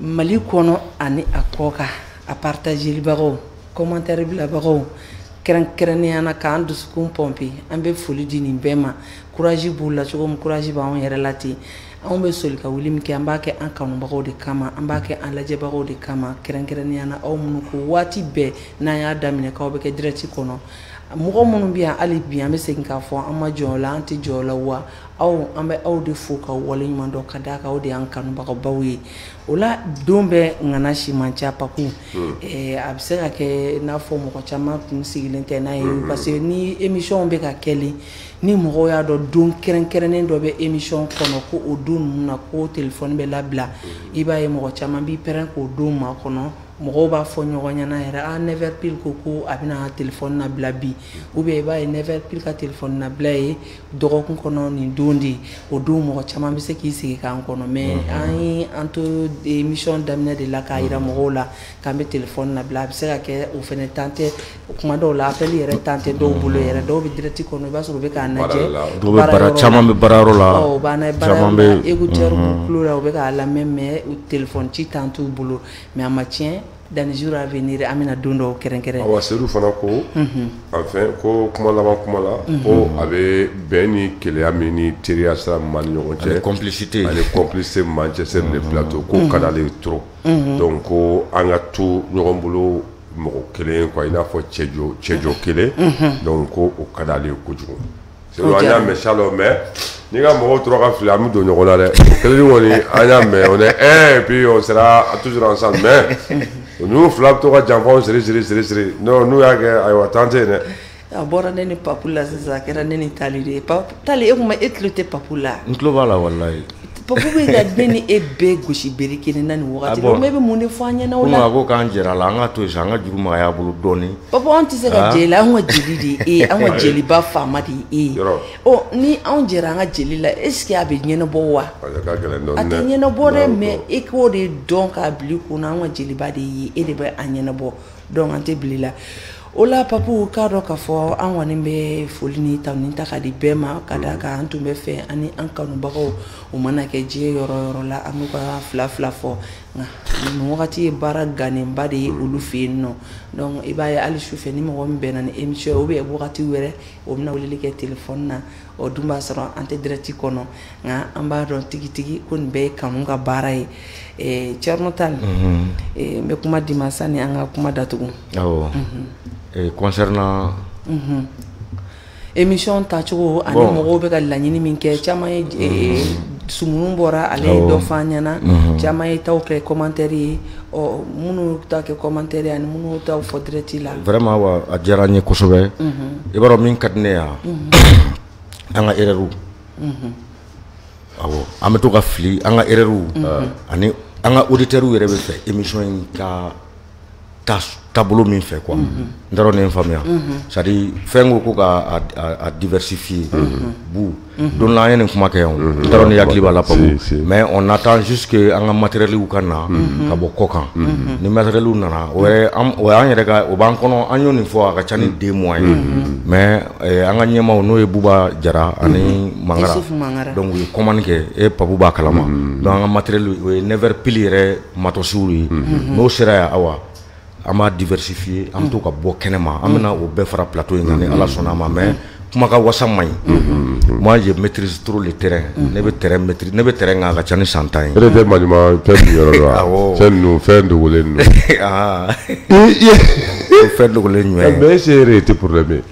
Mali kɔnɔ ani a kɔ kan a partagélibagaw commentaire bilabagaw kɛrɛnkɛrɛnnenya na k'an dusukun pɔmpe an bɛ foli di nin bɛɛ ma courage b'u la cogo min courage b'anw yɛrɛ la ten anw bɛ soli ka wuli min kɛ an b'a kɛ an kanubagaw de kama an b'a kɛ an lajɛbagaw de kama kɛrɛnkɛrɛnnenya na aw minnu ko waati bɛɛ n'an y'a daminɛ k'aw bɛ kɛ direct kɔnɔ mɔgɔ minnu bɛ yan hali bi an bɛ segin k'a fɔ an ma jɔ o la an tɛ jɔ o la wa aw an bɛ aw de fo ka wale ɲuman dɔn ka d'a kan aw de y'an kanubagaw ye o la don bɛɛ ŋana si man ca Papu a bɛ se ka kɛ n'a fɔ mɔgɔ caman tun sigilen tɛ n'a ye parce que ni émission bɛ ka kɛlen ni mɔgɔw y'a dɔn don kɛrɛnkɛrɛnnen dɔ bɛ émission kɔnɔ ko o don ninnu na ko téléphone bɛ labila i b'a ye mɔgɔ caman b'i pɛrɛn k'o don makɔnɔ mɔgɔw b'a fɔ ɲɔgɔn ɲɛna yɛrɛ a 9h pile ko a bɛna téléphone nabila bi ou bien i b'a ye 9h pile ka téléphone nabila ye dɔgɔkun kɔnɔ nin don de o don mɔgɔ caman bɛ se k'i sigi k'an kɔnɔ mais an ye an to émission daminɛ de la k'a yira mɔgɔw la k'an bɛ téléphone nabila a bɛ se ka kɛ o fɛnɛ temps tɛ kuma dɔw la appel yɛrɛ temps tɛ dɔw bolo yɛrɛ dɔw bɛ direct kɔnɔ i b'a sɔrɔ u bɛ k'a lajɛ dɔw bɛ baara caman bɛ baarayɔrɔ la o b'a n'a ye baarayɔrɔ la écouteur b'u tulo la u bɛ k'a lamɛn mais téléphone ci temps t'u bolo mais a ma tiɲɛ dans les jours à venir an bɛna don dɔw kɛrɛnkɛrɛn awa Seydou fana ko enfin ko kuma laban kuma la ko a bɛ bɛn ni keleya min ni teriya sira min b'a ni ɲɔgɔn cɛ ani complicité min b'an cɛ sur le plateau ko ka d'ale ye trop donc ko an ka to ɲɔgɔn bolo mɔgɔ kelen quoi i n'a fɔ cɛjɔ kelen donc ko o ka d'ale ye kojugu Seydou an y'a mɛn Charles mais n'i ka mɔgɔw tora ka fili an bɛ don ɲɔgɔn na dɛ kelen kɔni an y'a mɛn on est et puis on sera toujours ensemble mais n'u fila bɛ to ka janfaw siri non n'u y'a kɛ ayiwa tan tɛ yen dɛ a bɔra ne ni Papu la sisan a kɛra ne ni Tali de ye Tali e kuma e tulo tɛ Papu la n tulo b'a la walayi Papu bɛ ka ne ni e bɛɛ gosi bere kelen na nin wagati la o bɛ mun de fɔ an ɲɛna o la ko ko k'an jɛra a la an ka to yen sa an ka juru magaya bolo dɔɔni Papu an tɛ se ka jeli la an ka jeli de ye e an ka jeliba faama de ye e ni anw jɛra an ka jeli la est ce que a bɛ ɲɛnabɔ wa a tɛ ɲɛnabɔ dɛ mais e k'o de dɔn k'a bila i kunna an ka jeliba de ye e de bɛ a ɲɛnabɔ donc an tɛ bila i la Ola papu k'a dɔn k'a fɔ an kɔni bɛ foli ni tanu ta ka di bɛɛ ma ka d'a kan an tun bɛ fɛ ani an kanubagaw u mana kɛ diɲɛ yɔrɔ yɔrɔ la an b'u ka fila fɔ nka nin wagati ye baara ganenba de ye olu fɛ yen nɔ donc i b'a ye hali sufɛ ni mɔgɔ min bɛnna ni émission ou bien wagati wɛrɛ o bɛna weleli kɛ téléphone na o dun b'a sɔrɔ an tɛ direct kɔnɔ nka an b'a dɔn tigitigi ko nin bɛɛ ye kanu ka baara ye Thierno Tall n bɛ kuma di ma sani an ka kuma datugu. Awɔ. Concernant émission tacogo ani mɔgɔw bɛ ka laɲini min kɛ caman ye sumunu bɔra ale ye dɔ fɔ an ɲɛna caman ye taw kɛ commentaire ye minnu ta kɛ commentaire ani minnu taw fɔ direct la. Vraiment wa a diyara n ye kosɛbɛ i b'a dɔn min ka di ne ye an ka erreur awɔ an bɛ to ka fili an ka erreur ani an ka auditeur yɛrɛ bɛ fɛ émission in ka taabolo min fɛ quoi n t'a dɔn ne ye n faamuya c'est à dire fɛn ko ka a diversifier bu don la an ye nin kuma kɛ yan n t'a dɔn ne hakili b'a la papu mais on attend juste que an ka matériel ka na ka bɔ kɔ kan ni matériel nana o y'an yɛrɛ ka o b'an kɔnɔ an y'o nin fɔ a ka ca ni 2 mois ye mais an ka ɲɛmaw n'o ye Buba Jara ani Mangara donc u ye commande kɛ papu b'a kalama donc an ka matériel o ye never pile yɛrɛ matosiw ye n'o sera yan awa an b'a diversifier an bɛ to ka bɔ kɛnɛma an bɛna o bɛɛ fara plateau in kan ni Ala sɔnna a ma mais kuma ka wasa man ɲi moi je maîtrise trop le terrain ne bɛ terrain maîtrise ne bɛ terrain kan a ka ca ni san 10 ye. e tɛ manima fɛn min yɔrɔ dɔn fɛn ninnu fɛn dogolen ninnu fɛn dogolen ɲuman mais ese yɛrɛ tɛ problème ye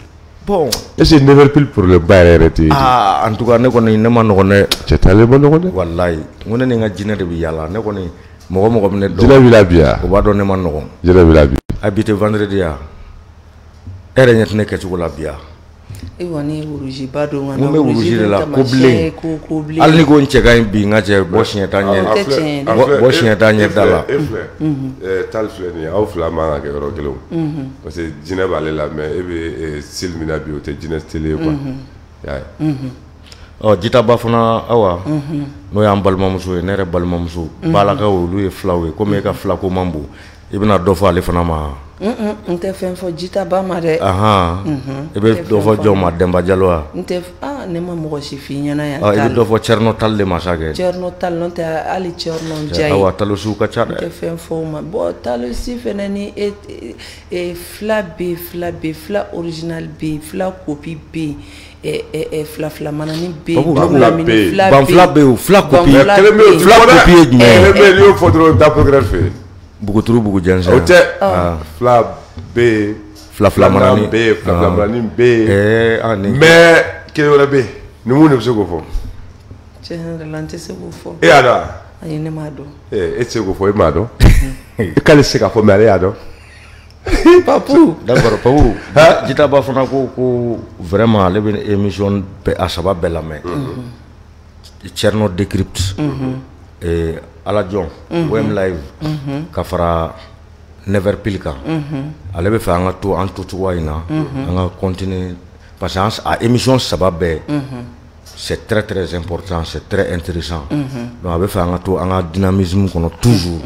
bon ese never pile problème ba yɛrɛ tɛ en tout cas ne kɔni ne ma nɔgɔn dɛ cɛ t'ale ma nɔgɔn dɛ wallahi n ko ne ni n ka jinɛ de bɛ yaala ne kɔni mɔgɔ mɔgɔ bɛ ne dɔn jinɛ b'i la bi ya o b'a dɔn ne ma nɔgɔn jinɛ b'i la bi a bi tɛ vendredi ya e yɛrɛ ɲɛ tɛ ne kɛcogo la bi ya e kɔni ye wuruji ba don n bɛ wuruji de la ko bilen hali ni ko n cɛ ka ɲi bi n ka cɛ bɔ siɲɛ t'a ɲɛ bɔ siɲɛ t'a ɲɛ da la e filɛ Tall filɛ nin ye aw fila man ka kɛ yɔrɔ kelen o parce que jinɛ b'ale la mais e bɛ seli min na bi o tɛ jinɛ télé ye quoi y'a ye Jitaba fana awa n'o y'an balimamuso ye ne yɛrɛ balimamuso balakaw olu ye filaw ye komi e ka filako man bon i bɛna dɔ fɔ ale fana ma n tɛ fɛn fɔ Jitaba ma dɛ i bɛ dɔ fɔ jɔn ma Demba Jalo wa n tɛ ne ma mɔgɔ si f'i ɲɛna yan i bɛ dɔ fɔ Thierno Tall de ma sa kɛ Thierno Tall n'o tɛ hali Thierno Ndiaye awa Tallosiw ka ca dɛ n tɛ fɛn fɔ o ma bon Tallosi fɛnɛ ni fila bɛ fila original bɛ yen fila copie bɛ yen fila manani bɛ yen banfila bɛ yen fila copie ye jumɛn ye n'i y'o fɔ dɔrɔn da progrès fɛ Buguturu Bugu Jɛnsɛn o tɛ fila bɛ yen fila manani bɛ yen fila manani bɛ yen mais kelen wɛrɛ bɛ yen ni mun de bɛ se k'o fɔ tiɲɛ yɛrɛ la n tɛ se k'o fɔ e y'a dɔn ayi ne m'a dɔn e tɛ se k'o fɔ e m'a dɔn e k'ale se k'a fɔ mais ale y'a dɔn papu d'accord papu Jitaba fana ko vraiment ale bɛ émission a saba bɛɛ lamɛn Thierno Decrypte Ala Jɔn WM Live ka fara Never Pile kan ale bɛ fɛ an ka to an tocogoya in na an ka continuer parce que a émission saba bɛɛ c'est très très important c'est très intéressant donc a bɛ fɛ an ka to an ka dynamisme kɔnɔ toujours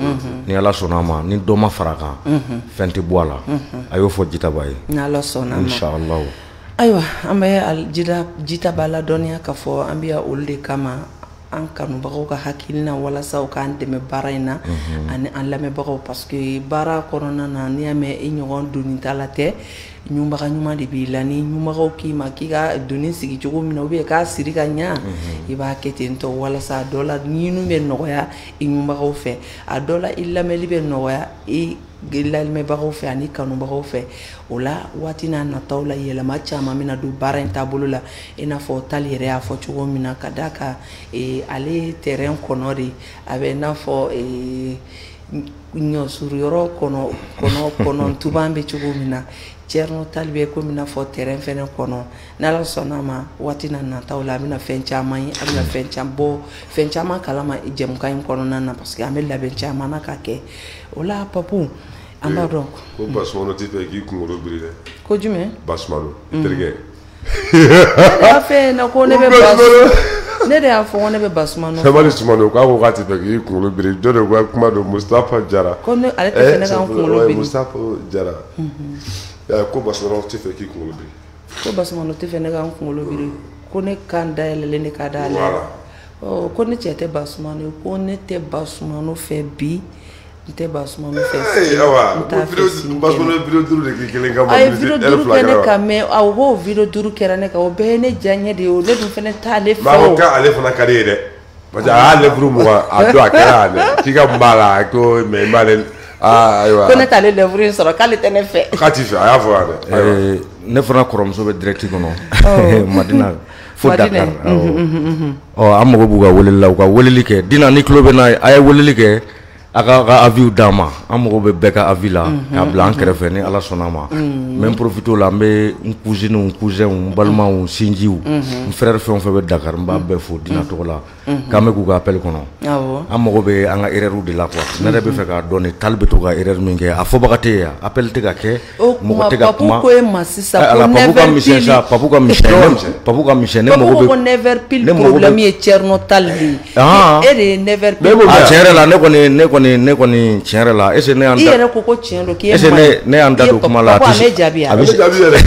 ni Ala sɔnna a ma ni dɔ ma fara kan fɛn tɛ bɔ a la a y'o fɔ Jitaba ye ni Ala sɔnna a ma inchallah ayiwa an bɛ Jitaba ladɔnniya k'a fɔ an bɛ olu de kama an kanubagaw ka hakilina walasa u k'an dɛmɛ baara in na ani an lamɛnbagaw parce que baara kɔnɔna na n'i y'a mɛn i ɲɔgɔn donni ta la tɛ ɲumabaga ɲuman de b'i la ni ɲumagaw k'i ma k'i ka donni sigi cogo min na ou bien k'a siri ka ɲa i b'a kɛ ten tɔ walasa a dɔ la ɲinu bɛ nɔgɔya i ɲumagaw fɛ a dɔ la i lamɛnli bɛ nɔgɔya i lamɛnbagaw fɛ ani kanubagaw fɛ o la waati n'a nataw la yɛlɛma caman bɛna don baara in taabolo la i n'a fɔ Tall yɛrɛ y'a fɔ cogo min na ka d'a kan ale terrain kɔnɔ de a bɛ i n'a fɔ ɲɔsuruyɔrɔ kɔnɔ tuban bɛ cogo min na Thierno Tall bɛ komi i n'a fɔ terrain fɛnɛ kɔnɔ n'Ala sɔnna a ma waati n'a nataw la a bɛna fɛn caman ye a bɛna fɛn caman kalama jɛmukan in kɔnɔna na parce que an bɛ labɛn caman na ka kɛ o la papu an b'a dɔn ko Basumano tɛ fɛ k'i kunkolo biri dɛ ko jumɛn Basumano terikɛ a fɛ na ko ne bɛ ne de y'a fɔ ko ne bɛ Basumano Samari Sumano k'a ko k'a tɛ fɛ k'i kunkolo biri dɔ de ko kuma don Mustapha Jara ko ale tɛ fɛ ne ka kunkolo biri Mustapha Jara ko basmano tɛ fɛ k'i kunkolo biri ko basmano tɛ fɛ ne ka n kunkolo biri ko ne kan dayɛlɛlen de ka d'ale ko ne cɛ tɛ basmano ko ne tɛ basmano fɛ bi n tɛ basmano fɛ awa basmano video 5 de k'i kelen ka ma video 5 kɛ ne kan mais aw ko video 5 kɛra ne kan o bɛɛ ye ne diyaɲɛ de ye o ne dun fɛnɛ t'ale fɛ o ka ale fana ka di ye dɛ parce que a y'a lèvre mugan a don a kɛra ale k'i ka n b'a la ko mais n b'ale ayiwa ko ne t'ale lèvre in sɔrɔ k'ale tɛ ne fɛ k'a ti fɛ a y'a fɔ yan dɛ ne fana kɔrɔmuso bɛ direct kɔnɔ Madina fo Dakar an mago b'u ka weleli la u ka weleli kɛ Dina ni tulo bɛ n'a ye a ye weleli kɛ a ka avis d'an ma an mago bɛ bɛɛ ka avis la k'a bila an kɛrɛfɛ ni Ala sɔnna ma n bɛ n profiter o la n bɛ n cousine n cousin n balimaw n sinjiw n frère fɛn o fɛn bɛ Dakar n b'a bɛɛ fo Dina tɔgɔ la k'an bɛ k'u ka appel kɔnɔ an mago bɛ an ka erreur de la quoi ne yɛrɛ bɛ fɛ k'a dɔn ni Tall bɛ to ka erreur min kɛ a fɔbaga tɛ yen appel tɛ ka kɛ mɔgɔ tɛ ka kuma Papu ka misɛn sa Papu ka misɛn ne mago bɛ ko never pile problème ye Thierno Tall de e de ye never pile tiɲɛ yɛrɛ la ne kɔni tiɲɛ yɛrɛ la est ce que ne y'an da i yɛrɛ ko tiɲɛ don k'i ye ne y'an da don kuma la a bɛ jaabi yɛrɛ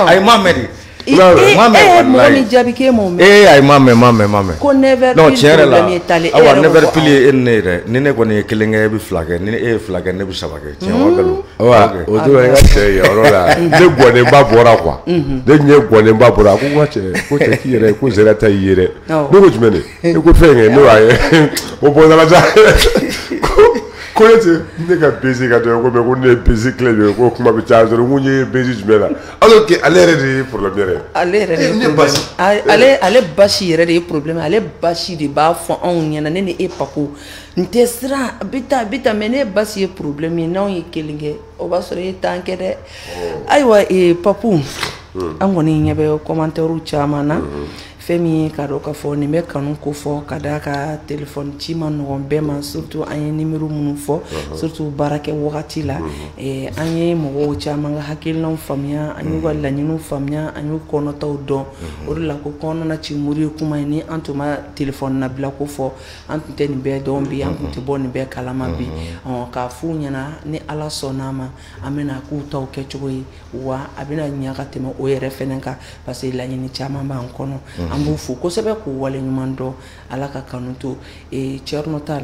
ayi m'a mɛn de mɔgɔ min jaabi k'e m'o mɛn ayi m'a mɛn ko never pile problème ye Tall awa never pile ye e ni ne yɛrɛ ni ne kɔni ye 1 kɛ e bɛ 2 kɛ ni e ye 2 kɛ ne bɛ 3 kɛ tiɲɛ wa galon o don i ka cɛ ye yɔrɔ la ne gɔnnenba bɔra quoi ne ɲɛ gɔnnenba bɔra a ko n ka cɛ ko tɛ k'i yɛrɛ ye ko zɛrɛ ta y'i ye dɛ ne ko jumɛn de ne ko fɛn kɛ ne b'a ye o bɔnna sa ko ne tɛ ne ka baiser ka dɔn ko mais ko ne ye baiser clé de ye ko kuma bɛ caya dɔrɔn ko n ye baiser jumɛn la alors que ale yɛrɛ de ye problème yɛrɛ ale yɛrɛ de ye problème ale basi yɛrɛ de ye problème ale basi de b'a fɔ anw ɲɛna ne ni e Papu n tɛ siran bita mais ne basi ye problème ye n'anw ye kelen kɛ o b'a sɔrɔ e t'an kɛ dɛ ayiwa Papu an kɔni ɲɛ bɛ commentaire caman na fɛn min ye k'a dɔn k'a fɔ nin bɛ kanu ko fɔ ka d'a ka téléphone ci ma nɔgɔn bɛɛ ma surtout an ye numéro minnu fɔ surtout baarakɛ wagati la an ye mɔgɔw caman ka hakilinaw faamuya an y'u ka laɲiniw faamuya an y'u kɔnɔtaw dɔn o de la ko kɔnɔna ci muru ye kuma ye ni an tun ma téléphone nabila ko fɔ an tun tɛ nin bɛɛ dɔn bi an tun tɛ bɔ nin bɛɛ kalama bi k'a f'u ɲɛna ni Ala sɔnn'a ma an bɛna k'u taw kɛ cogo ye wa a bɛna ɲa ka tɛmɛ o yɛrɛ fɛnɛ kan parce que laɲini caman b'an kɔnɔ an b'u fo kosɛbɛ k'u wale ɲuman dɔn Ala ka kanu to Thierno Tall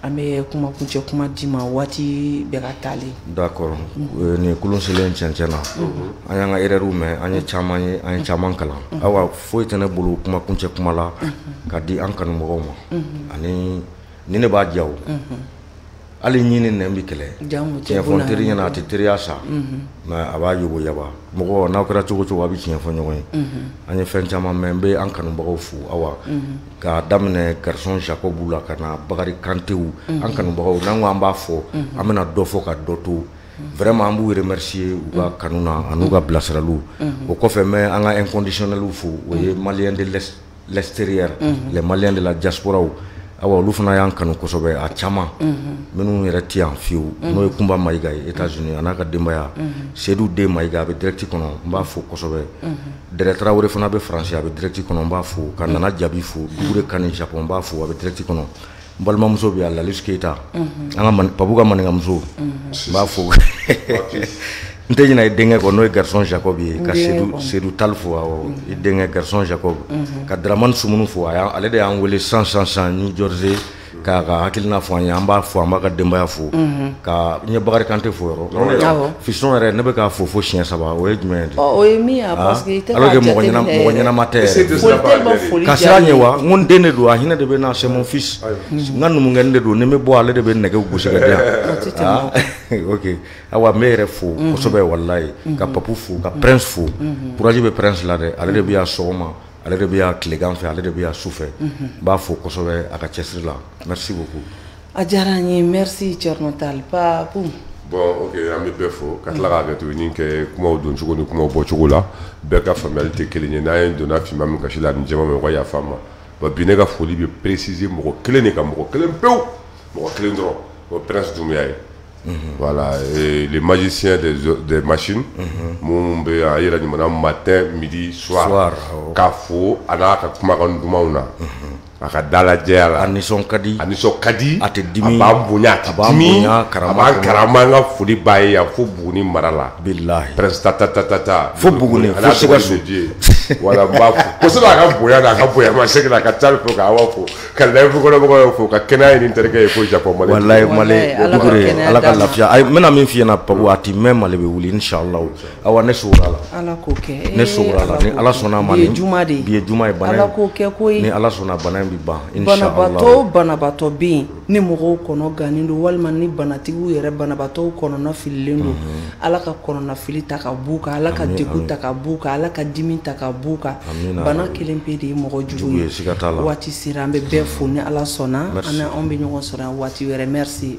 an bɛ kuma kuncɛ kuma di ma waati bɛɛ ka taali d'accord ni kulun selen cɛncɛn na an y'an ka erreur mɛn an ye caman kalan awa foyi tɛ ne bolo kuma kuncɛ kuma la ka di an kanumɔgɔw ma ani ni ne b'a diya o hali ɲini nɛn bɛ kɛlɛ tiɲɛ fɔ n teri ɲɛna a tɛ teriya sa mais a b'a yogo yaba mɔgɔ n'aw kɛra cogo cogo a bɛ tiɲɛ fɔ ɲɔgɔn ye an ye fɛn caman mɛn n bɛ an kanubagaw fo awa k'a daminɛ garçon Jacob la ka na Bakari Kantew an kanubagaw n'an ko an b'a fɔ an bɛna dɔ fɔ ka dɔ to vraiment an b'u remercier u ka kanu na an'u ka bilasiraliw o kɔfɛ n bɛ an ka inconditionnels fo o ye Maliens de l'extérieur les Maliens de la diaspora awa olu fana y'an kanu kosɛbɛ a caman minnu yɛrɛ tɛ yan fiyewu n'o ye Kunba Mayiga ye États-Unis a n'a ka denbaya Seydou Den Mayiga a bɛ direct kɔnɔ n b'a fo kosɛbɛ Dɛrɛ Tarawele fana bɛ France a bɛ direct kɔnɔ n b'a fo ka Nana Jabi fo Dugure Kani Japon n b'a fo a bɛ direct kɔnɔ n balimamuso bɛ yan Lalis Keita an ka Papu ka maninkamuso n b'a fo n tɛ ɲinɛ i denkɛ kɔ n'o ye garçon Jacob ye ka Seydou Tall fo awɔ i denkɛ garçon Jacob ka Dramane Sumunu fo ale de y'an wele san New Jersey k'a ka hakilina fɔ an ye an b'a fo an b'a ka denbaya fo ka n ye Bakari Kante fo yɔrɔ fiston yɛrɛ ne bɛ k'a fo siɲɛ 3 o ye jumɛn ye o ye min ye parce que i tɛ k'a jateminɛ mɔgɔ ɲɛnama tɛ ka siran ɲɛ wa n ko n den de don a hinɛ de bɛ na c'est mon fils n ka numukɛnin de don ni n bɛ bɔ ale de bɛ nɛgɛw gosi ka di yan ok awa n bɛ yɛrɛ fo kosɛbɛ walayi ka Papu fo ka Prince fo courage bɛ Prince la dɛ ale de bɛ yan sɔgɔma ale de bɛ yan tilegan fɛ ale de bɛ yan su fɛ n b'a fo kosɛbɛ a ka cɛsiri la merci beaucoup a diyara n ye merci Thierno Tall Papu bon ok an bɛ bɛɛ fo ka tila k'a kɛ tuguni kɛ kumaw don cogo ni kumaw bɔ cogo la bɛɛ ka faamuyali tɛ kelen ye n'an ye donna finma min kasi la ni jɛma min o ka yafa n ma bon bi ne ka foli bɛ préciser mɔgɔ kelen de kan mɔgɔ kelen pewu mɔgɔ kelen dɔrɔn o Prince Dumbuya ye Voilà, et les magiciens des machines, mon matin, midi, soir, kafo, anaka kumakan dumauna. Aka dala jela anison kadi ate dimi abambunya karamanga fudi baye ya fo buguni marala billahi presta fo buguni fo sigasu wala ba ko so ka boya na ka boya ma sekla ka tal fo ka wafo ka levu ko fo ka kenay ni terke ko japo male wallahi male dugure ala ka lafiya ay mena min fi na pabu ati même male be wuli inshallah awa ne surala ala ko ke ne surala ni ala sona mani biye juma e bana ala ko ke ko ni ala sona bana bi ba inshallah banabato bin ni mɔgɔw kɔnɔ gannen don walima ni banatigiw yɛrɛ banabatɔw kɔnɔna fililen don ala ka kɔnɔna fili ta ka b'u kan ala ka degun ta ka b'u kan ala ka dimi ta ka b'u kan bana kelen pe de ye mɔgɔ jugu ye waati sera an bɛ bɛɛ fo ni ala sɔnna an bɛ ɲɔgɔn sɔrɔ yan waati wɛrɛ merci